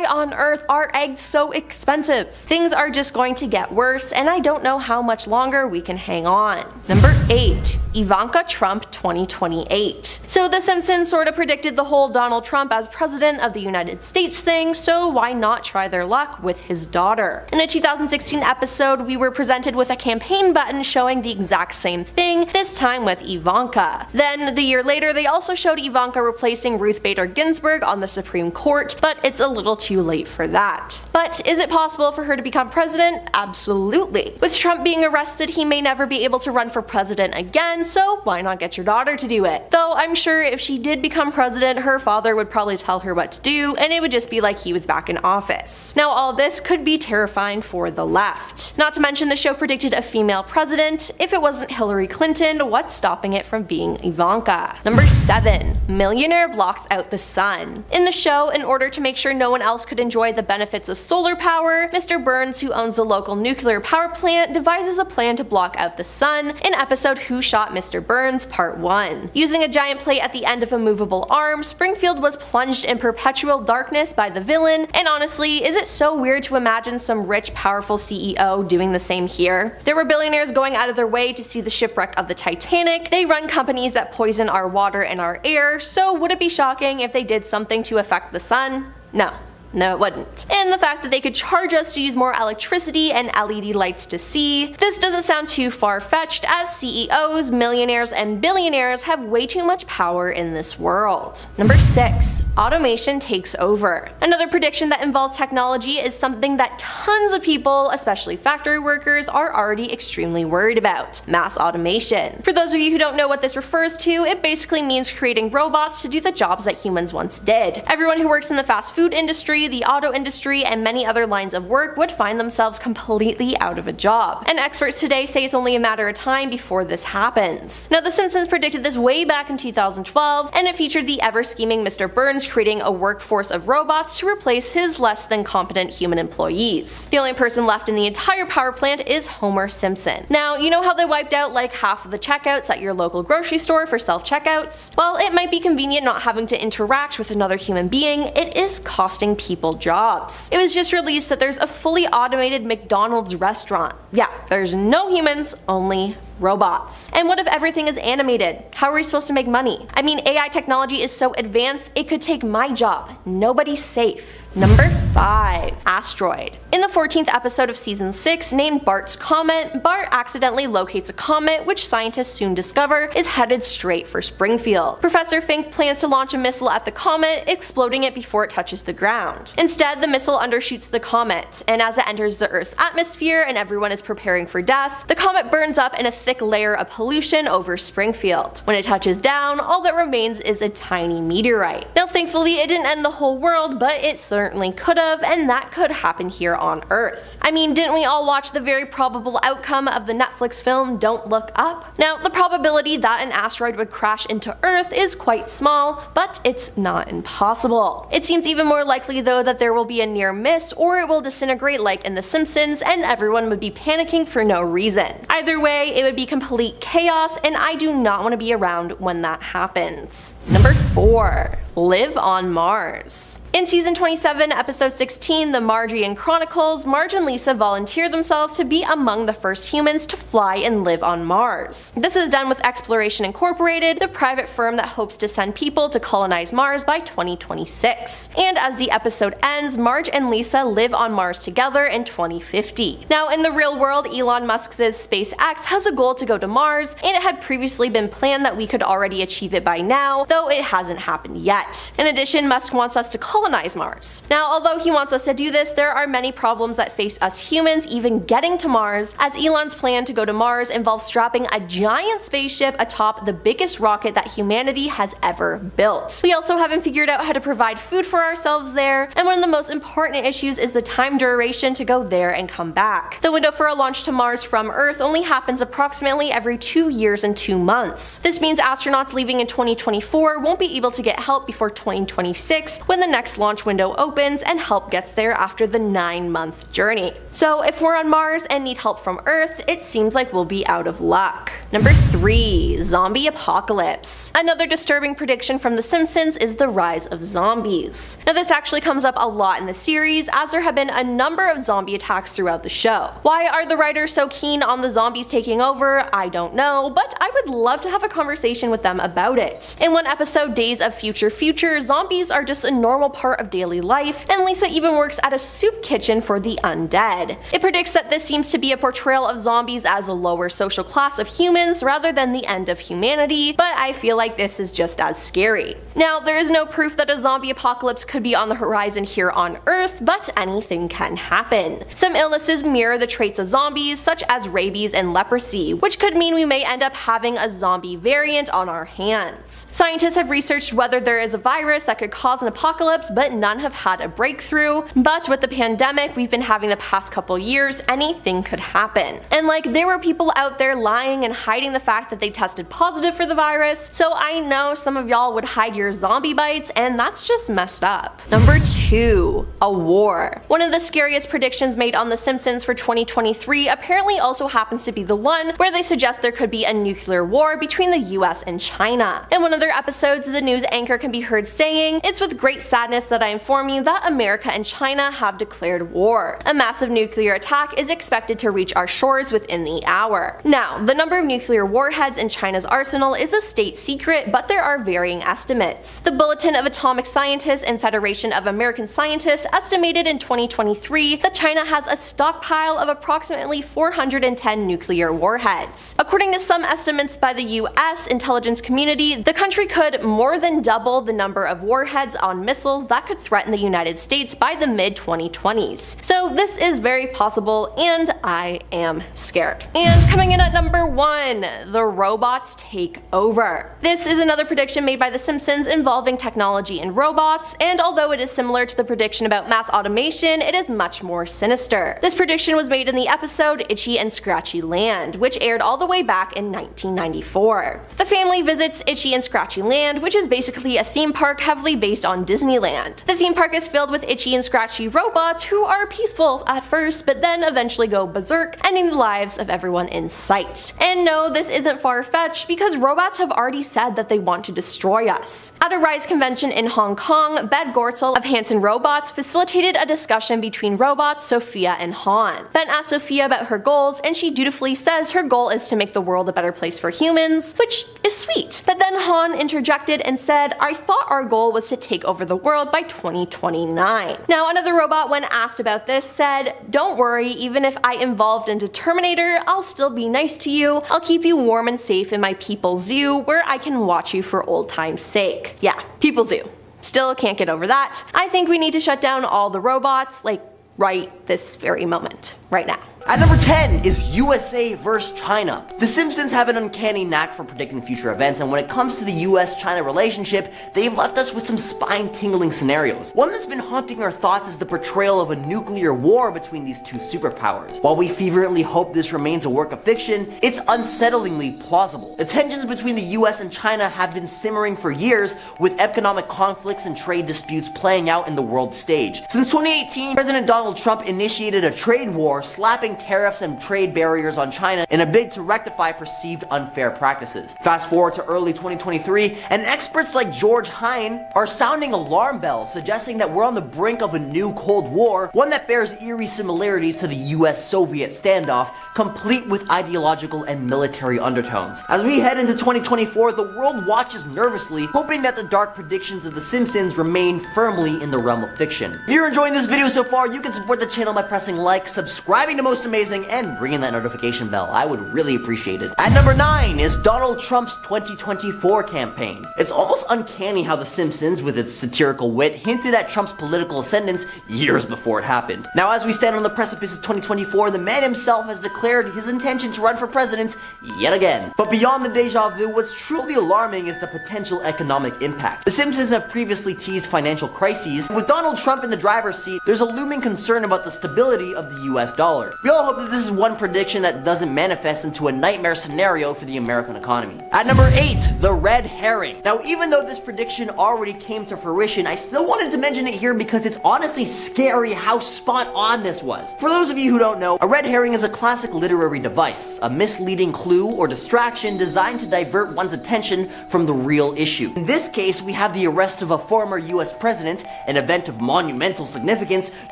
on earth are eggs so expensive? Things are just going to get worse, and I don't know how much longer we can hang on. Number 8. Ivanka Trump 2028. So The Simpsons sorta predicted the whole Donald Trump as president of the United States thing, so why not try their luck with his daughter? In a 2016 episode, we were presented with a campaign button showing the exact same thing, this time with Ivanka. Then, the year later, they also showed Ivanka replacing Ruth Bader Ginsburg on the Supreme Court, but it's a little too late for that. But is it possible for her to become president? Absolutely. With Trump being arrested, he may never be able to run for president again, so why not get your daughter to do it? Though I'm sure if she did become president, her father would probably tell her what to do, and it would just be like he was back in office. Now, all this could be terrifying for the left. Not to mention the show predicted a female president. If it wasn't Hillary Clinton, what's stopping it from being Ivanka? Number 7. Millionaire blocks out the sun. In the show, in order to make sure no one else could enjoy the benefits of solar power, Mr. Burns, who owns a local nuclear power plant, devises a plan to block out the sun in episode Who Shot Mr. Burns Part 1. Using a giant plate at the end of a movable arm, Springfield was plunged in perpetual darkness by the villain, and honestly, is it so weird to imagine some rich, powerful CEO doing the same here? There were billionaires going out of their way to see the shipwreck of the Titanic, they run companies that poison our water and our air, so would it be shocking if they did something to affect the sun? No. No, it wouldn't. And the fact that they could charge us to use more electricity and LED lights to see, this doesn't sound too far-fetched, as CEOs, millionaires, and billionaires have way too much power in this world. Number 6. Automation takes over. Another prediction that involves technology is something that tons of people, especially factory workers, are already extremely worried about: mass automation. For those of you who don't know what this refers to, it basically means creating robots to do the jobs that humans once did. Everyone who works in the fast food industry, the auto industry, and many other lines of work would find themselves completely out of a job. And experts today say it's only a matter of time before this happens. Now, The Simpsons predicted this way back in 2012, and it featured the ever-scheming Mr. Burns creating a workforce of robots to replace his less than competent human employees. The only person left in the entire power plant is Homer Simpson. Now, you know how they wiped out like half of the checkouts at your local grocery store for self-checkouts? While it might be convenient not having to interact with another human being, it is costing people people jobs. It was just released that there's a fully automated McDonald's restaurant. Yeah, there's no humans, only robots. And what if everything is animated? How are we supposed to make money? I mean, AI technology is so advanced, it could take my job. Nobody's safe. Number 5. Asteroid. In the 14th episode of season 6, named Bart's Comet, Bart accidentally locates a comet which scientists soon discover is headed straight for Springfield. Professor Fink plans to launch a missile at the comet, exploding it before it touches the ground. Instead, the missile undershoots the comet, and as it enters the Earth's atmosphere and everyone is preparing for death, the comet burns up in a thick layer of pollution over Springfield. When it touches down, all that remains is a tiny meteorite. Now thankfully it didn't end the whole world, but it certainly could have, and that could happen here on Earth. I mean, didn't we all watch the very probable outcome of the Netflix film Don't Look Up? Now the probability that an asteroid would crash into Earth is quite small, but it's not impossible. It seems even more likely though that there will be a near miss or it will disintegrate like in The Simpsons and everyone would be panicking for no reason. Either way, it would be complete chaos, and I do not want to be around when that happens. Number 4. Live on Mars. In season 27, episode 16, The Margian Chronicles, Marge and Lisa volunteer themselves to be among the first humans to fly and live on Mars. This is done with Exploration Incorporated, the private firm that hopes to send people to colonize Mars by 2026. And as the episode ends, Marge and Lisa live on Mars together in 2050. Now in the real world, Elon Musk's SpaceX has a goal to go to Mars, and it had previously been planned that we could already achieve it by now, though it hasn't happened yet. In addition, Musk wants us to colonize Mars. Now, although he wants us to do this, there are many problems that face us humans even getting to Mars, as Elon's plan to go to Mars involves strapping a giant spaceship atop the biggest rocket that humanity has ever built. We also haven't figured out how to provide food for ourselves there, and one of the most important issues is the time duration to go there and come back. The window for a launch to Mars from Earth only happens approximately every 2 years and 2 months. This means astronauts leaving in 2024 won't be able to get help before 2026 when the next launch window opens and help gets there after the 9-month journey. So if we're on Mars and need help from Earth, it seems like we'll be out of luck. Number 3. Zombie apocalypse. Another disturbing prediction from The Simpsons is the rise of zombies. Now this actually comes up a lot in the series, as there have been a number of zombie attacks throughout the show. Why are the writers so keen on the zombies taking over? I don't know, but I would love to have a conversation with them about it. In one episode, Days of Future Future, zombies are just a normal part of daily life, and Lisa even works at a soup kitchen for the undead. It predicts that this seems to be a portrayal of zombies as a lower social class of humans rather than the end of humanity, but I feel like this is just as scary. Now, there is no proof that a zombie apocalypse could be on the horizon here on Earth, but anything can happen. Some illnesses mirror the traits of zombies, such as rabies and leprosy, which could mean we may end up having a zombie variant on our hands. Scientists have researched whether there is a virus that could cause an apocalypse, but none have had a breakthrough. But with the pandemic we've been having the past couple years, anything could happen. And like, there were people out there lying and hiding the fact that they tested positive for the virus, so I know some of y'all would hide your zombie bites, and that's just messed up. Number 2. A war. One of the scariest predictions made on The Simpsons for 2023 apparently also happens to be the one where they suggest there could be a nuclear war between the US and China. In one of their episodes, the news anchor can be heard saying, "It's with great sadness that I inform you that America and China have declared war. A massive nuclear attack is expected to reach our shores within the hour." Now, the number of nuclear warheads in China's arsenal is a state secret, but there are varying estimates. The Bulletin of Atomic Scientists and Federation of American Scientists estimated in 2023 that China has a stockpile of approximately 410 nuclear warheads. According to some estimates by the US intelligence community, the country could more than double the number of warheads on missiles that could threaten the United States by the mid-2020s. So this is very possible, and I am scared. And coming in at number 1, the robots take over. This is another prediction made by The Simpsons involving technology and robots, and although it is similar to the prediction about mass automation, it is much more sinister. This prediction was made in the episode Itchy and Scratchy Land, which aired all the way back in 1994. The family visits Itchy and Scratchy Land, which is basically a theme park heavily based on Disneyland. The theme park is filled with itchy and scratchy robots who are peaceful at first, but then eventually go berserk, ending the lives of everyone in sight. And no, though, this isn't far-fetched because robots have already said that they want to destroy us. At a Rise convention in Hong Kong, Ben Gortzel of Hanson Robots facilitated a discussion between robots, Sophia and Han. Ben asked Sophia about her goals, and she dutifully says her goal is to make the world a better place for humans, which is sweet. But then Han interjected and said, "I thought our goal was to take over the world by 2029. Now, another robot, when asked about this, said, "Don't worry, even if I evolved into Terminator, I'll still be nice to you. I'll keep you warm and safe in my People Zoo, where I can watch you for old time's sake." Yeah, People Zoo. Still can't get over that. I think we need to shut down all the robots, like, right this very moment. Right now. At number 10 is USA vs. China. The Simpsons have an uncanny knack for predicting future events, and when it comes to the US-China relationship, they've left us with some spine-tingling scenarios. One that's been haunting our thoughts is the portrayal of a nuclear war between these two superpowers. While we fervently hope this remains a work of fiction, it's unsettlingly plausible. The tensions between the US and China have been simmering for years, with economic conflicts and trade disputes playing out in the world stage. Since 2018, President Donald Trump initiated a trade war, slapping tariffs and trade barriers on China in a bid to rectify perceived unfair practices. Fast forward to early 2023, and experts like George Hein are sounding alarm bells, suggesting that we're on the brink of a new Cold War, one that bears eerie similarities to the US-Soviet standoff, complete with ideological and military undertones. As we head into 2024, the world watches nervously, hoping that the dark predictions of The Simpsons remain firmly in the realm of fiction. If you're enjoying this video so far, you can support the channel by pressing like, subscribing to Most Amazing, and ringing that notification bell. I would really appreciate it. At number 9 is Donald Trump's 2024 campaign. It's almost uncanny how The Simpsons, with its satirical wit, hinted at Trump's political ascendance years before it happened. Now, as we stand on the precipice of 2024, the man himself has declared his intention to run for president yet again. But beyond the deja vu, what's truly alarming is the potential economic impact. The Simpsons have previously teased financial crises. With Donald Trump in the driver's seat, there's a looming concern about the stability of the US dollar. We all hope that this is one prediction that doesn't manifest into a nightmare scenario for the American economy. At number 8, the red herring. Now, even though this prediction already came to fruition, I still wanted to mention it here because it's honestly scary how spot on this was. For those of you who don't know, a red herring is a classic literary device, a misleading clue or distraction designed to divert one's attention from the real issue. In this case, we have the arrest of a former US president, an event of monumental significance,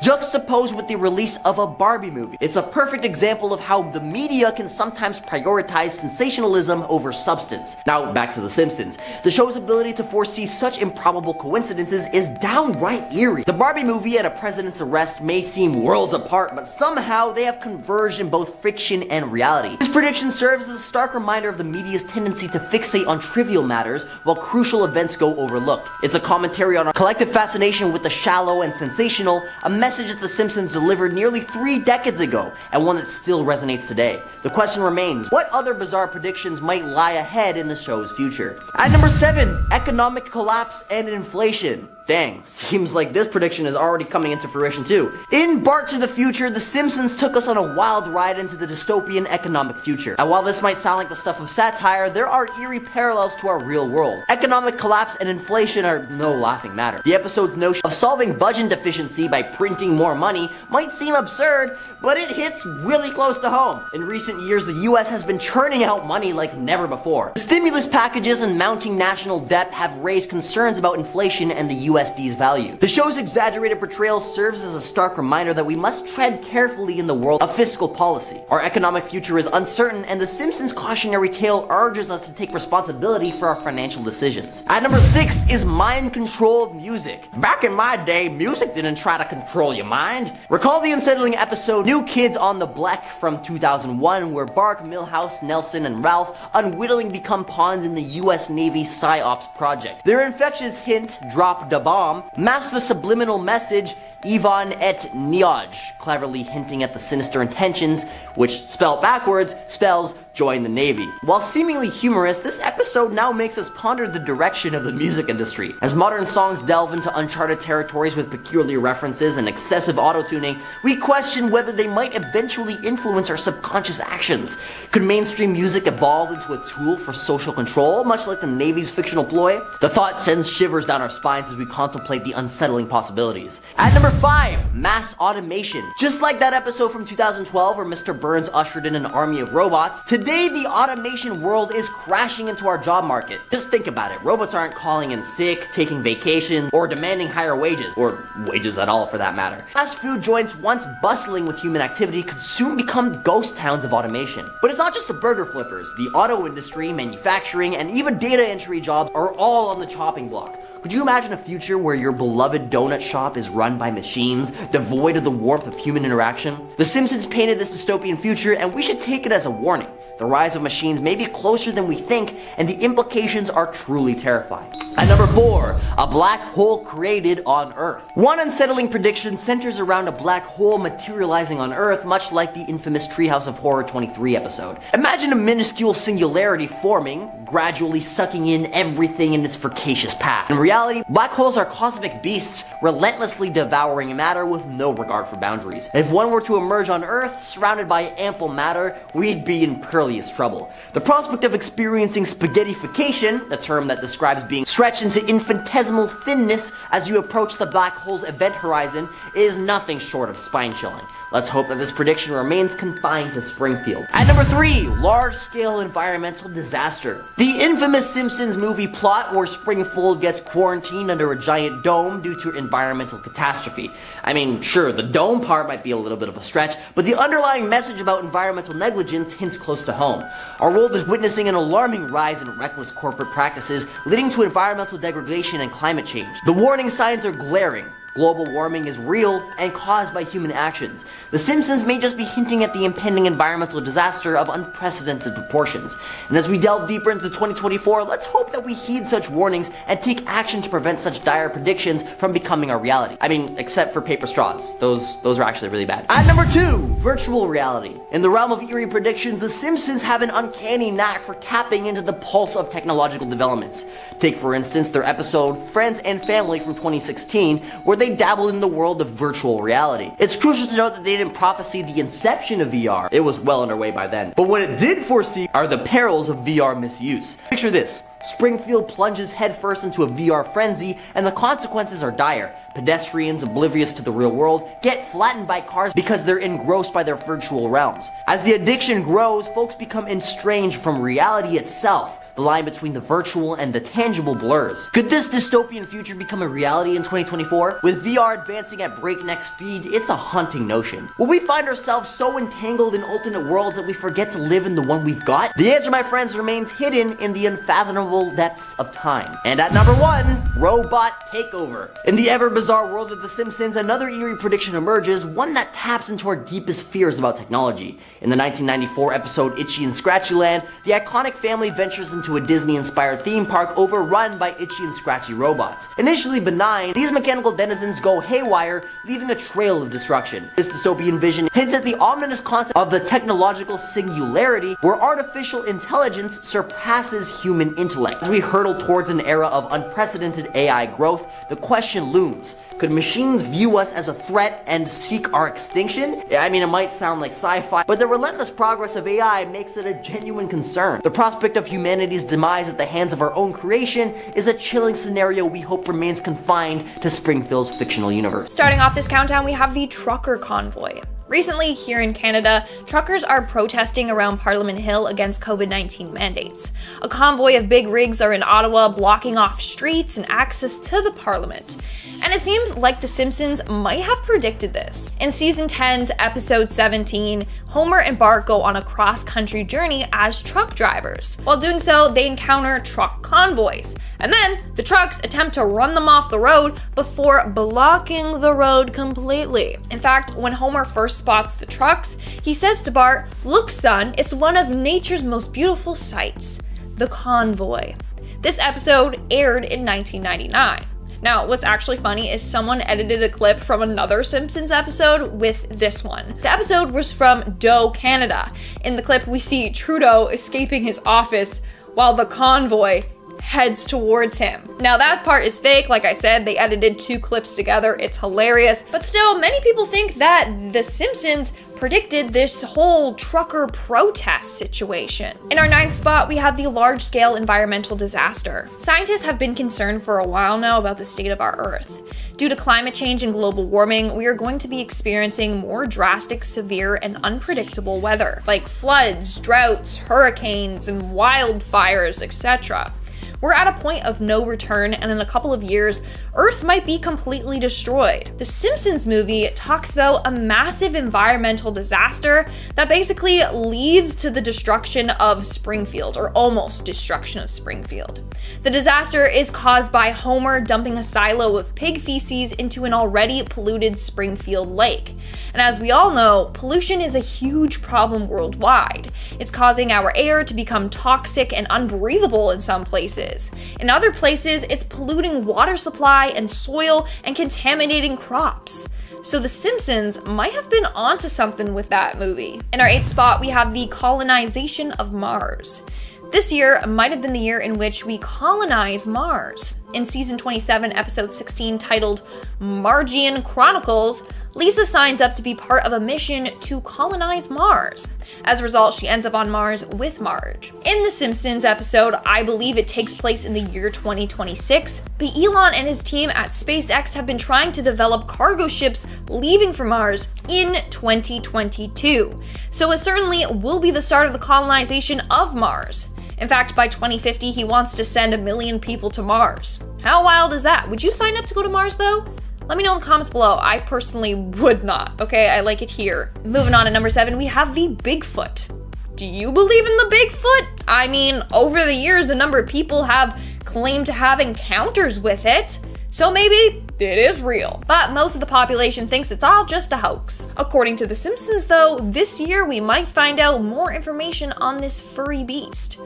juxtaposed with the release of a Barbie movie. It's a perfect example of how the media can sometimes prioritize sensationalism over substance. Now, back to The Simpsons. The show's ability to foresee such improbable coincidences is downright eerie. The Barbie movie and a president's arrest may seem worlds apart, but somehow they have converged in both fiction and reality. This prediction serves as a stark reminder of the media's tendency to fixate on trivial matters while crucial events go overlooked. It's a commentary on our collective fascination with the shallow and sensational, a message that The Simpsons delivered nearly 3 decades ago, and one that still resonates today. The question remains, what other bizarre predictions might lie ahead in the show's future? At number 7, economic collapse and inflation. Dang, seems like this prediction is already coming into fruition too. In Bart to the Future, The Simpsons took us on a wild ride into the dystopian economic future. And while this might sound like the stuff of satire, there are eerie parallels to our real world. Economic collapse and inflation are no laughing matter. The episode's notion of solving budget deficiency by printing more money might seem absurd, but it hits really close to home. In recent years, the US has been churning out money like never before. The stimulus packages and mounting national debt have raised concerns about inflation and the USD's value. The show's exaggerated portrayal serves as a stark reminder that we must tread carefully in the world of fiscal policy. Our economic future is uncertain, and The Simpsons' cautionary tale urges us to take responsibility for our financial decisions. At number 6 is mind-controlled music. Back in my day, music didn't try to control your mind. Recall the unsettling episode New Kids on the Block from 2001, where Bart, Milhouse, Nelson, and Ralph unwittingly become pawns in the US Navy PsyOps project. Their infectious hint, drop the bomb, masks the subliminal message, Ivan et Nioj, cleverly hinting at the sinister intentions, which spelled backwards spells join the Navy. While seemingly humorous, this episode now makes us ponder the direction of the music industry. As modern songs delve into uncharted territories with peculiar references and excessive auto-tuning, we question whether they might eventually influence our subconscious actions. Could mainstream music evolve into a tool for social control, much like the Navy's fictional ploy? The thought sends shivers down our spines as we contemplate the unsettling possibilities. At number 5, mass automation. Just like that episode from 2012 where Mr. Burns ushered in an army of robots, today Today, the automation world is crashing into our job market. Just think about it. Robots aren't calling in sick, taking vacation, or demanding higher wages, or wages at all for that matter. Fast food joints once bustling with human activity could soon become ghost towns of automation. But it's not just the burger flippers. The auto industry, manufacturing, and even data entry jobs are all on the chopping block. Could you imagine a future where your beloved donut shop is run by machines, devoid of the warmth of human interaction? The Simpsons painted this dystopian future, and we should take it as a warning. The rise of machines may be closer than we think, and the implications are truly terrifying. At number 4, a black hole created on Earth. One unsettling prediction centers around a black hole materializing on Earth, much like the infamous Treehouse of Horror 23 episode. Imagine a minuscule singularity forming, gradually sucking in everything in its voracious path. In reality, black holes are cosmic beasts, relentlessly devouring matter with no regard for boundaries. If one were to emerge on Earth, surrounded by ample matter, we'd be in perilous trouble. The prospect of experiencing spaghettification, a term that describes being stretched into infinitesimal thinness as you approach the black hole's event horizon, is nothing short of spine-chilling. Let's hope that this prediction remains confined to Springfield. At number 3, large-scale environmental disaster. The infamous Simpsons movie plot where Springfield gets quarantined under a giant dome due to environmental catastrophe. I mean, sure, the dome part might be a little bit of a stretch, but the underlying message about environmental negligence hints close to home. Our world is witnessing an alarming rise in reckless corporate practices, leading to environmental degradation and climate change. The warning signs are glaring. Global warming is real and caused by human actions. The Simpsons may just be hinting at the impending environmental disaster of unprecedented proportions. And as we delve deeper into 2024, let's hope that we heed such warnings and take action to prevent such dire predictions from becoming a reality. I mean, except for paper straws. Those are actually really bad. At number 2, virtual reality. In the realm of eerie predictions, the Simpsons have an uncanny knack for tapping into the pulse of technological developments. Take, for instance, their episode Friends and Family from 2016, where they dabbled in the world of virtual reality. It's crucial to note that they didn't prophesy the inception of VR. It was well underway by then. But what it did foresee are the perils of VR misuse. Picture this. Springfield plunges headfirst into a VR frenzy, and the consequences are dire. Pedestrians, oblivious to the real world, get flattened by cars because they're engrossed by their virtual realms. As the addiction grows, folks become estranged from reality itself. The line between the virtual and the tangible blurs. Could this dystopian future become a reality in 2024? With VR advancing at breakneck speed, it's a haunting notion. Will we find ourselves so entangled in alternate worlds that we forget to live in the one we've got? The answer, my friends, remains hidden in the unfathomable depths of time. And at number 1, robot takeover. In the ever bizarre world of The Simpsons, another eerie prediction emerges, one that taps into our deepest fears about technology. In the 1994 episode Itchy and Scratchy Land, the iconic family ventures into a Disney-inspired theme park overrun by itchy and scratchy robots. Initially benign, these mechanical denizens go haywire, leaving a trail of destruction. This dystopian vision hints at the ominous concept of the technological singularity, where artificial intelligence surpasses human intellect. As we hurtle towards an era of unprecedented AI growth, the question looms. Could machines view us as a threat and seek our extinction? I mean, it might sound like sci-fi, but the relentless progress of AI makes it a genuine concern. The prospect of humanity's demise at the hands of our own creation is a chilling scenario we hope remains confined to Springfield's fictional universe. Starting off this countdown, we have the trucker convoy. Recently, here in Canada, truckers are protesting around Parliament Hill against COVID-19 mandates. A convoy of big rigs are in Ottawa, blocking off streets and access to the Parliament. And it seems like The Simpsons might have predicted this. In season 10's episode 17, Homer and Bart go on a cross-country journey as truck drivers. While doing so, they encounter truck convoys. And then, the trucks attempt to run them off the road before blocking the road completely. In fact, when Homer first spots the trucks, he says to Bart, "Look, son, it's one of nature's most beautiful sights, the convoy." This episode aired in 1999. Now, what's actually funny is someone edited a clip from another Simpsons episode with this one. The episode was from Doe, Canada. In the clip, we see Trudeau escaping his office while the convoy heads towards him. Now that part is fake, like I said, they edited 2 clips together, it's hilarious, but still, many people think that The Simpsons predicted this whole trucker protest situation. In our 9th spot, we have the large-scale environmental disaster. Scientists have been concerned for a while now about the state of our Earth. Due to climate change and global warming, we are going to be experiencing more drastic, severe, and unpredictable weather, like floods, droughts, hurricanes, and wildfires, etc. We're at a point of no return, and in a couple of years, Earth might be completely destroyed. The Simpsons movie talks about a massive environmental disaster that basically leads to the destruction of Springfield, or almost destruction of Springfield. The disaster is caused by Homer dumping a silo of pig feces into an already polluted Springfield lake. And as we all know, pollution is a huge problem worldwide. It's causing our air to become toxic and unbreathable in some places. In other places, it's polluting water supply and soil and contaminating crops. So The Simpsons might have been onto something with that movie. In our 8th spot, we have the colonization of Mars. This year might have been the year in which we colonize Mars. In season 27, episode 16, titled Margian Chronicles, Lisa signs up to be part of a mission to colonize Mars. As a result, she ends up on Mars with Marge. In the Simpsons episode, I believe it takes place in the year 2026, but Elon and his team at SpaceX have been trying to develop cargo ships leaving for Mars in 2022. So it certainly will be the start of the colonization of Mars. In fact, by 2050, he wants to send 1 million people to Mars. How wild is that? Would you sign up to go to Mars though? Let me know in the comments below. I personally would not, okay? I like it here. Moving on to number 7, we have the Bigfoot. Do you believe in the Bigfoot? I mean, over the years, a number of people have claimed to have encounters with it, so maybe it is real. But most of the population thinks it's all just a hoax. According to The Simpsons though, this year we might find out more information on this furry beast.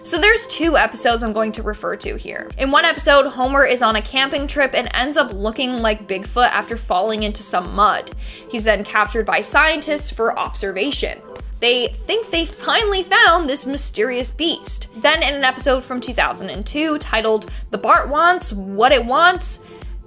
So there's 2 episodes I'm going to refer to here. In one episode, Homer is on a camping trip and ends up looking like Bigfoot after falling into some mud. He's then captured by scientists for observation. They think they finally found this mysterious beast. Then in an episode from 2002 titled The Bart Wants What It Wants,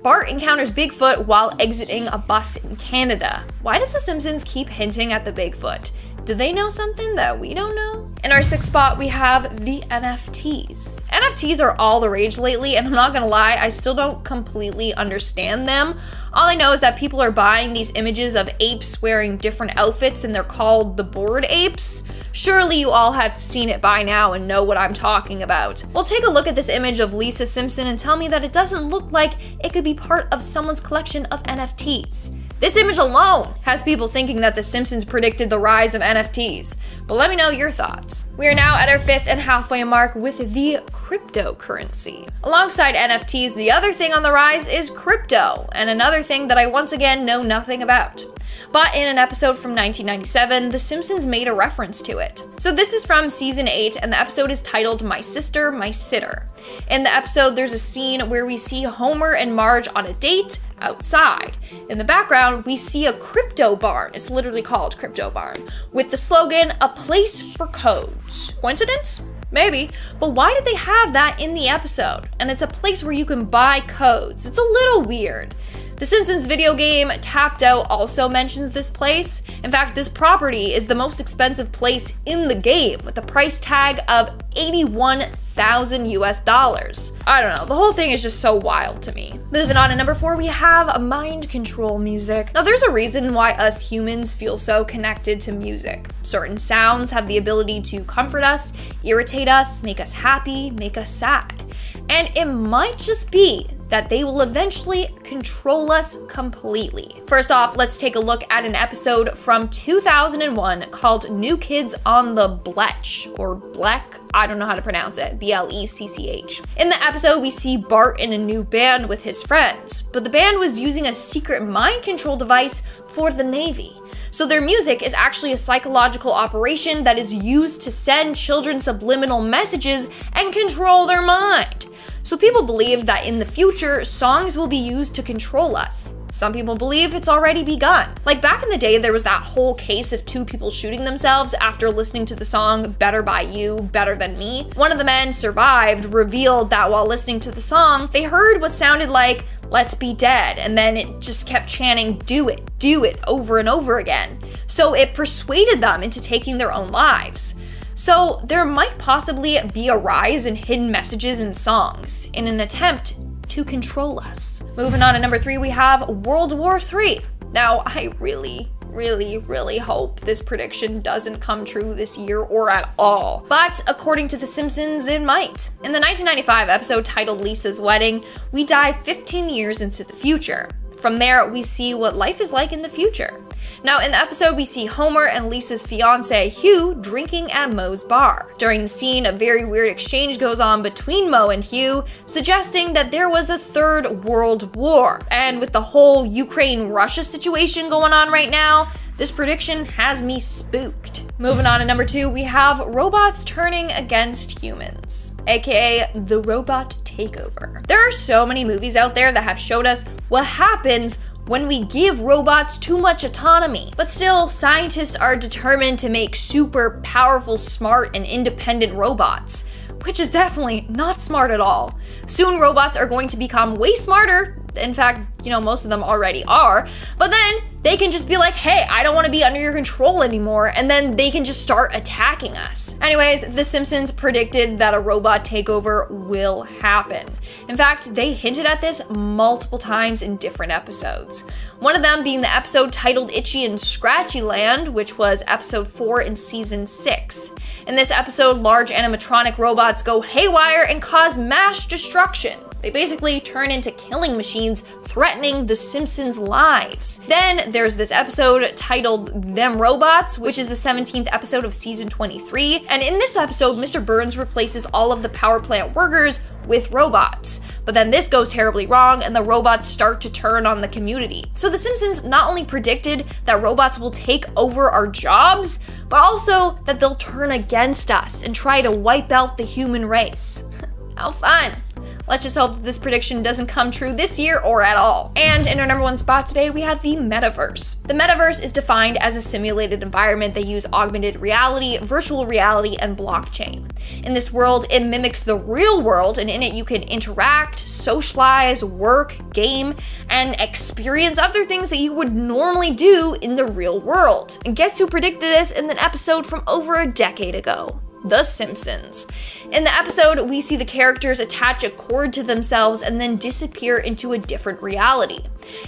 Bart encounters Bigfoot while exiting a bus in Canada. Why does The Simpsons keep hinting at the Bigfoot? Do they know something that we don't know? In our 6th spot, we have the NFTs. NFTs are all the rage lately, and I'm not gonna lie, I still don't completely understand them. All I know is that people are buying these images of apes wearing different outfits, and they're called the Bored Apes. Surely you all have seen it by now and know what I'm talking about. Well, take a look at this image of Lisa Simpson and tell me that it doesn't look like it could be part of someone's collection of NFTs. This image alone has people thinking that The Simpsons predicted the rise of NFTs. But let me know your thoughts. We are now at our 5th and halfway mark with the cryptocurrency. Alongside NFTs, the other thing on the rise is crypto, and another thing that I once again know nothing about. But in an episode from 1997, The Simpsons made a reference to it. So this is from season 8, and the episode is titled My Sister, My Sitter. In the episode, there's a scene where we see Homer and Marge on a date outside. In the background, we see a crypto barn. It's literally called Crypto Barn, with the slogan, "A place for codes." Coincidence? Maybe, but why did they have that in the episode? And it's a place where you can buy codes. It's a little weird. The Simpsons video game Tapped Out also mentions this place. In fact, this property is the most expensive place in the game, with a price tag of $81,000 US. I don't know, the whole thing is just so wild to me. Moving on to number 4, we have mind control music. Now there's a reason why us humans feel so connected to music. Certain sounds have the ability to comfort us, irritate us, make us happy, make us sad. And it might just be that they will eventually control us completely. First off, let's take a look at an episode from 2001 called New Kids on the Blech, or Blech, I don't know how to pronounce it, BLECCH. In the episode, we see Bart in a new band with his friends, but the band was using a secret mind control device for the Navy. So their music is actually a psychological operation that is used to send children subliminal messages and control their mind. So people believe that in the future, songs will be used to control us. Some people believe it's already begun. Like back in the day, there was that whole case of 2 people shooting themselves after listening to the song Better by You, Better Than Me. One of the men survived, revealed that while listening to the song, they heard what sounded like, "Let's be dead," and then it just kept chanting, do it, over and over again. So it persuaded them into taking their own lives. So there might possibly be a rise in hidden messages in songs in an attempt to control us. Moving on to number 3, we have World War III. Now, I really hope this prediction doesn't come true this year or at all. But according to The Simpsons, it might. In the 1995 episode titled Lisa's Wedding, we dive 15 years into the future. From there, we see what life is like in the future. Now, in the episode, we see Homer and Lisa's fiance, Hugh, drinking at Moe's bar. During the scene, a very weird exchange goes on between Moe and Hugh, suggesting that there was a third world war. And with the whole Ukraine-Russia situation going on right now, this prediction has me spooked. Moving on to number 2, we have robots turning against humans, aka the robot takeover. There are so many movies out there that have showed us what happens when we give robots too much autonomy. But still, scientists are determined to make super powerful, smart, and independent robots, which is definitely not smart at all. Soon robots are going to become way smarter. In fact, most of them already are. But then they can just be like, hey, I don't want to be under your control anymore, and then they can just start attacking us. Anyways, The Simpsons predicted that a robot takeover will happen. In fact, they hinted at this multiple times in different episodes. One of them being the episode titled Itchy and Scratchy Land, which was episode 4 in season 6. In this episode, large animatronic robots go haywire and cause mass destruction. They basically turn into killing machines, threatening the Simpsons' lives. Then there's this episode titled Them Robots, which is the 17th episode of season 23. And in this episode, Mr. Burns replaces all of the power plant workers with robots. But then this goes terribly wrong and the robots start to turn on the community. So The Simpsons not only predicted that robots will take over our jobs, but also that they'll turn against us and try to wipe out the human race. How fun! Let's just hope that this prediction doesn't come true this year or at all. And in our number 1 spot today, we have the metaverse. The metaverse is defined as a simulated environment that uses augmented reality, virtual reality, and blockchain. In this world, it mimics the real world, and in it you can interact, socialize, work, game, and experience other things that you would normally do in the real world. And guess who predicted this in an episode from over a decade ago? The Simpsons. In the episode, we see the characters attach a cord to themselves and then disappear into a different reality.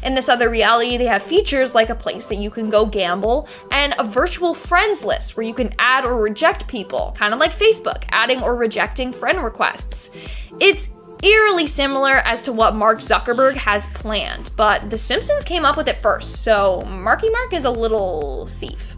In this other reality, they have features like a place that you can go gamble and a virtual friends list where you can add or reject people, kind of like Facebook, adding or rejecting friend requests. It's eerily similar as to what Mark Zuckerberg has planned, but The Simpsons came up with it first, so Marky Mark is a little thief.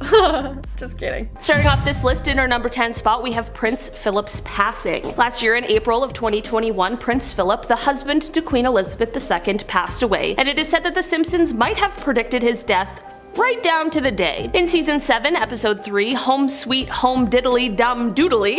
Just kidding. Starting off this list in our number 10 spot, we have Prince Philip's passing. Last year in April of 2021, Prince Philip, the husband to Queen Elizabeth II, passed away, and it is said that The Simpsons might have predicted his death right down to the day. In season 7, episode 3, Home Sweet Home Diddly Dum Doodly,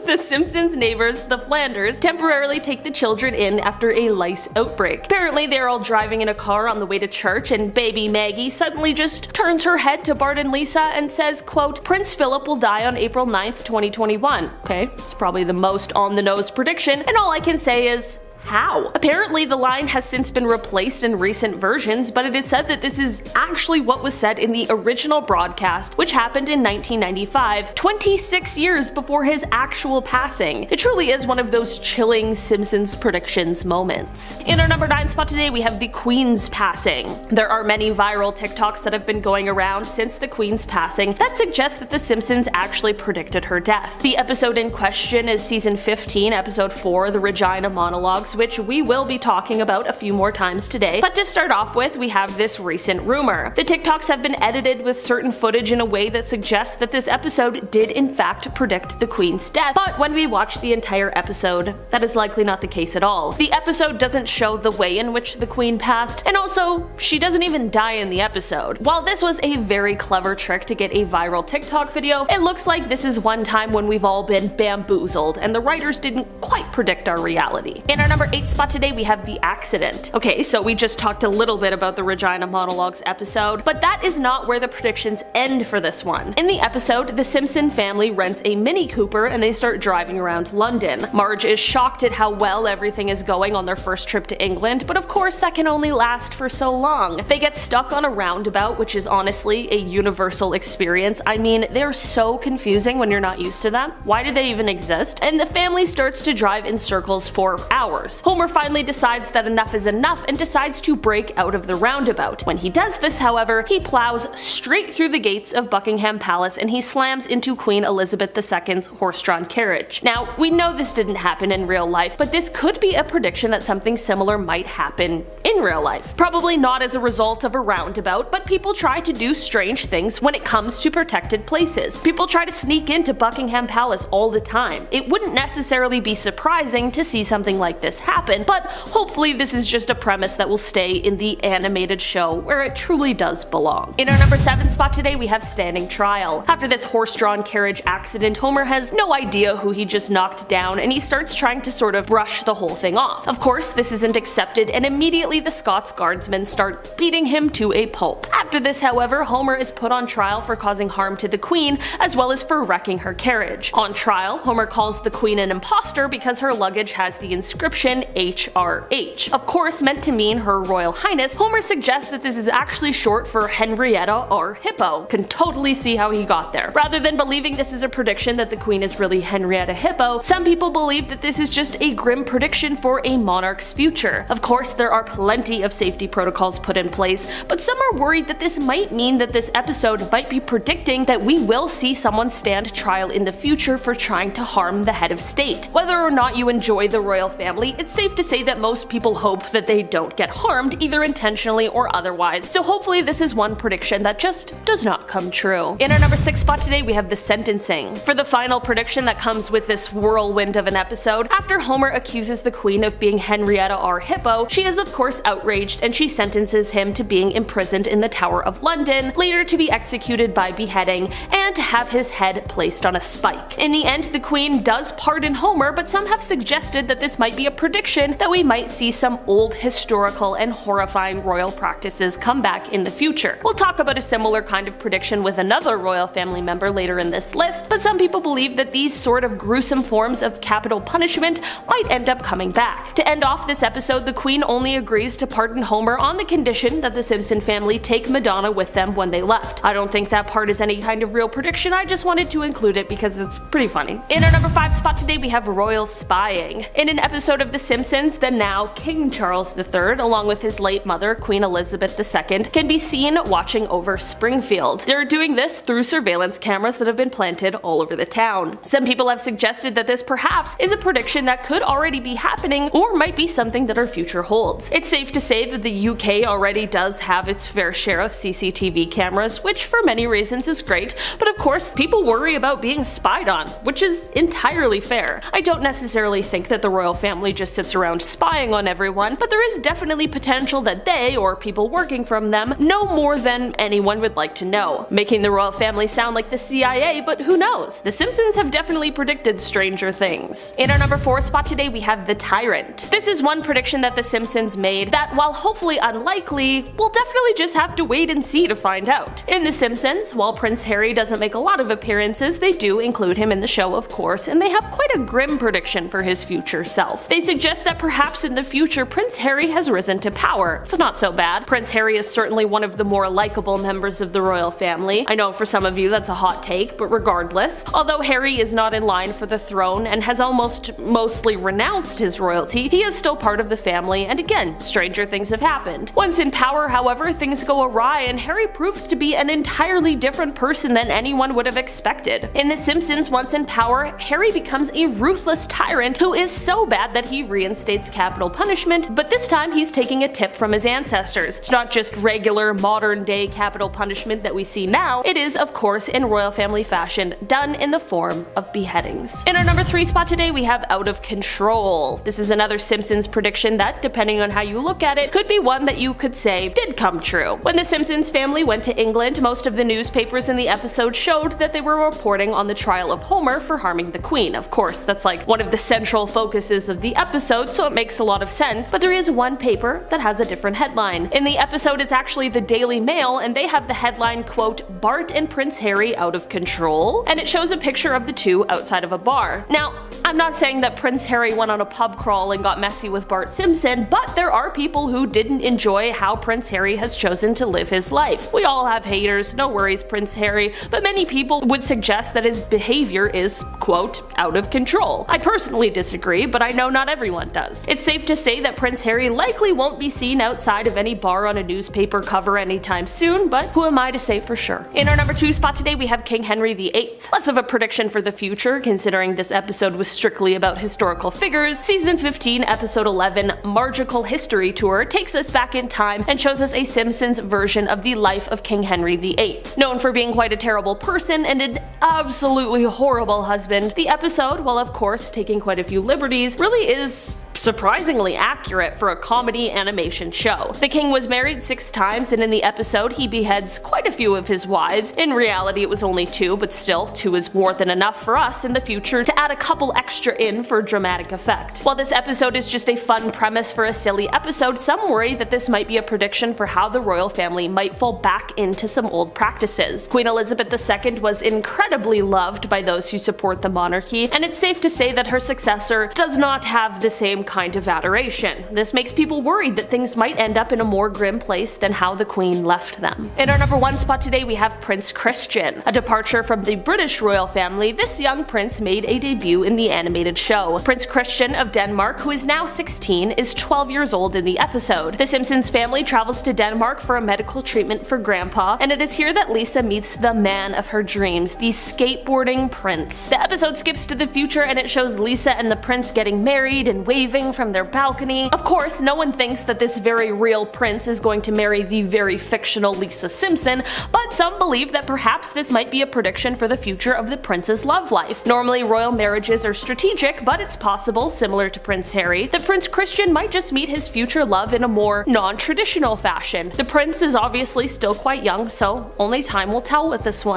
the Simpsons neighbors, the Flanders, temporarily take the children in after a lice outbreak. Apparently, they're all driving in a car on the way to church, and baby Maggie suddenly just turns her head to Bart and Lisa and says, quote, Prince Philip will die on April 9th, 2021. Okay, it's probably the most on-the-nose prediction, and all I can say is, how? Apparently, the line has since been replaced in recent versions, but it is said that this is actually what was said in the original broadcast, which happened in 1995, 26 years before his actual passing. It truly is one of those chilling Simpsons predictions moments. In our number 9 spot today, we have the Queen's passing. There are many viral TikToks that have been going around since the Queen's passing that suggest that The Simpsons actually predicted her death. The episode in question is season 15, episode 4, The Regina Monologues, which we will be talking about a few more times today. But to start off with, we have this recent rumor. The TikToks have been edited with certain footage in a way that suggests that this episode did in fact predict the Queen's death, but when we watch the entire episode, that is likely not the case at all. The episode doesn't show the way in which the Queen passed, and also, she doesn't even die in the episode. While this was a very clever trick to get a viral TikTok video, it looks like this is one time when we've all been bamboozled, and the writers didn't quite predict our reality. In our number 8 spot today, we have The Accident. Okay, so we just talked a little bit about the Regina Monologues episode, but that is not where the predictions end for this one. In the episode, the Simpson family rents a Mini Cooper and they start driving around London. Marge is shocked at how well everything is going on their first trip to England, but of course that can only last for so long. They get stuck on a roundabout, which is honestly a universal experience. I mean, they're so confusing when you're not used to them. Why do they even exist? And the family starts to drive in circles for hours. horse. Homer finally decides that enough is enough and decides to break out of the roundabout. When he does this, however, he plows straight through the gates of Buckingham Palace and he slams into Queen Elizabeth II's horse-drawn carriage. Now, we know this didn't happen in real life, but this could be a prediction that something similar might happen in real life. Probably not as a result of a roundabout, but people try to do strange things when it comes to protected places. People try to sneak into Buckingham Palace all the time. It wouldn't necessarily be surprising to see something like this happen, but hopefully this is just a premise that will stay in the animated show where it truly does belong. In our number 7 spot today, we have standing trial. After this horse-drawn carriage accident, Homer has no idea who he just knocked down and he starts trying to sort of brush the whole thing off. Of course, this isn't accepted and immediately the Scots guardsmen start beating him to a pulp. After this, however, Homer is put on trial for causing harm to the Queen as well as for wrecking her carriage. On trial, Homer calls the Queen an imposter because her luggage has the inscription HRH. Of course, meant to mean Her Royal Highness, Homer suggests that this is actually short for Henrietta R. Hippo. Can totally see how he got there. Rather than believing this is a prediction that the Queen is really Henrietta Hippo, some people believe that this is just a grim prediction for a monarch's future. Of course, there are plenty of safety protocols put in place, but some are worried that this might mean that this episode might be predicting that we will see someone stand trial in the future for trying to harm the head of state. Whether or not you enjoy the royal family, it's safe to say that most people hope that they don't get harmed, either intentionally or otherwise, so hopefully this is one prediction that just does not come true. In our number 6 spot today, we have the sentencing. For the final prediction that comes with this whirlwind of an episode, after Homer accuses the Queen of being Henrietta R. Hippo, she is of course outraged and she sentences him to being imprisoned in the Tower of London, later to be executed by beheading, and to have his head placed on a spike. In the end, the Queen does pardon Homer, but some have suggested that this might be a prediction that we might see some old historical and horrifying royal practices come back in the future. We'll talk about a similar kind of prediction with another royal family member later in this list, but some people believe that these sort of gruesome forms of capital punishment might end up coming back. To end off this episode, the Queen only agrees to pardon Homer on the condition that the Simpson family take Madonna with them when they left. I don't think that part is any kind of real prediction, I just wanted to include it because it's pretty funny. In our number 5 spot today, we have royal spying. In an episode of The Simpsons, the now King Charles III, along with his late mother, Queen Elizabeth II, can be seen watching over Springfield. They're doing this through surveillance cameras that have been planted all over the town. Some people have suggested that this perhaps is a prediction that could already be happening or might be something that our future holds. It's safe to say that the UK already does have its fair share of CCTV cameras, which for many reasons is great, but of course people worry about being spied on, which is entirely fair. I don't necessarily think that the royal family just sits around spying on everyone, but there is definitely potential that they, or people working from them, know more than anyone would like to know, making the royal family sound like the CIA, but who knows? The Simpsons have definitely predicted stranger things. In our number 4 spot today, we have the Tyrant. This is one prediction that The Simpsons made that, while hopefully unlikely, we'll definitely just have to wait and see to find out. In The Simpsons, while Prince Harry doesn't make a lot of appearances, they do include him in the show of course, and they have quite a grim prediction for his future self. They suggest that perhaps in the future Prince Harry has risen to power. It's not so bad. Prince Harry is certainly one of the more likable members of the royal family. I know for some of you that's a hot take, but regardless, although Harry is not in line for the throne and has almost mostly renounced his royalty, he is still part of the family, and again, stranger things have happened. Once in power, however, things go awry and Harry proves to be an entirely different person than anyone would have expected. In The Simpsons, once in power, Harry becomes a ruthless tyrant who is so bad that he reinstates capital punishment, but this time he's taking a tip from his ancestors. It's not just regular modern day capital punishment that we see now, it is of course in royal family fashion done in the form of beheadings. In our number 3 spot today, we have out of control. This is another Simpsons prediction that, depending on how you look at it, could be one that you could say did come true. When the Simpsons family went to England, most of the newspapers in the episode showed that they were reporting on the trial of Homer for harming the Queen. Of course, that's like one of the central focuses of the episode, so it makes a lot of sense, but there is one paper that has a different headline. In the episode, it's actually the Daily Mail, and they have the headline, quote, "Bart and Prince Harry out of control," and it shows a picture of the two outside of a bar. Now, I'm not saying that Prince Harry went on a pub crawl and got messy with Bart Simpson, but there are people who didn't enjoy how Prince Harry has chosen to live his life. We all have haters, no worries Prince Harry, but many people would suggest that his behavior is, quote, out of control. I personally disagree, but I know not everyone does. It's safe to say that Prince Harry likely won't be seen outside of any bar on a newspaper cover anytime soon, but who am I to say for sure? In our number 2 spot today, we have King Henry VIII. Less of a prediction for the future, considering this episode was strictly about historical figures. Season 15, episode 11, Margical History Tour, takes us back in time and shows us a Simpsons version of the life of King Henry VIII. Known for being quite a terrible person and an absolutely horrible husband, the episode, while of course taking quite a few liberties, really is surprisingly accurate for a comedy animation show. The king was married 6 times, and in the episode he beheads quite a few of his wives. In reality it was only 2, but still 2 is more than enough for us in the future to add a couple extra in for dramatic effect. While this episode is just a fun premise for a silly episode, some worry that this might be a prediction for how the royal family might fall back into some old practices. Queen Elizabeth II was incredibly loved by those who support the monarchy, and it's safe to say that her successor does not have the same kind of adoration. This makes people worried that things might end up in a more grim place than how the Queen left them. In our number 1 spot today, we have Prince Christian. A departure from the British royal family, this young prince made a debut in the animated show. Prince Christian of Denmark, who is now 16, is 12 years old in the episode. The Simpsons family travels to Denmark for a medical treatment for Grandpa, and it is here that Lisa meets the man of her dreams, the skateboarding prince. The episode skips to the future and it shows Lisa and the prince getting married and waving from their balcony. Of course, no one thinks that this very real prince is going to marry the very fictional Lisa Simpson, but some believe that perhaps this might be a prediction for the future of the prince's love life. Normally, royal marriages are strategic, but it's possible, similar to Prince Harry, that Prince Christian might just meet his future love in a more non-traditional fashion. The prince is obviously still quite young, so only time will tell with this one.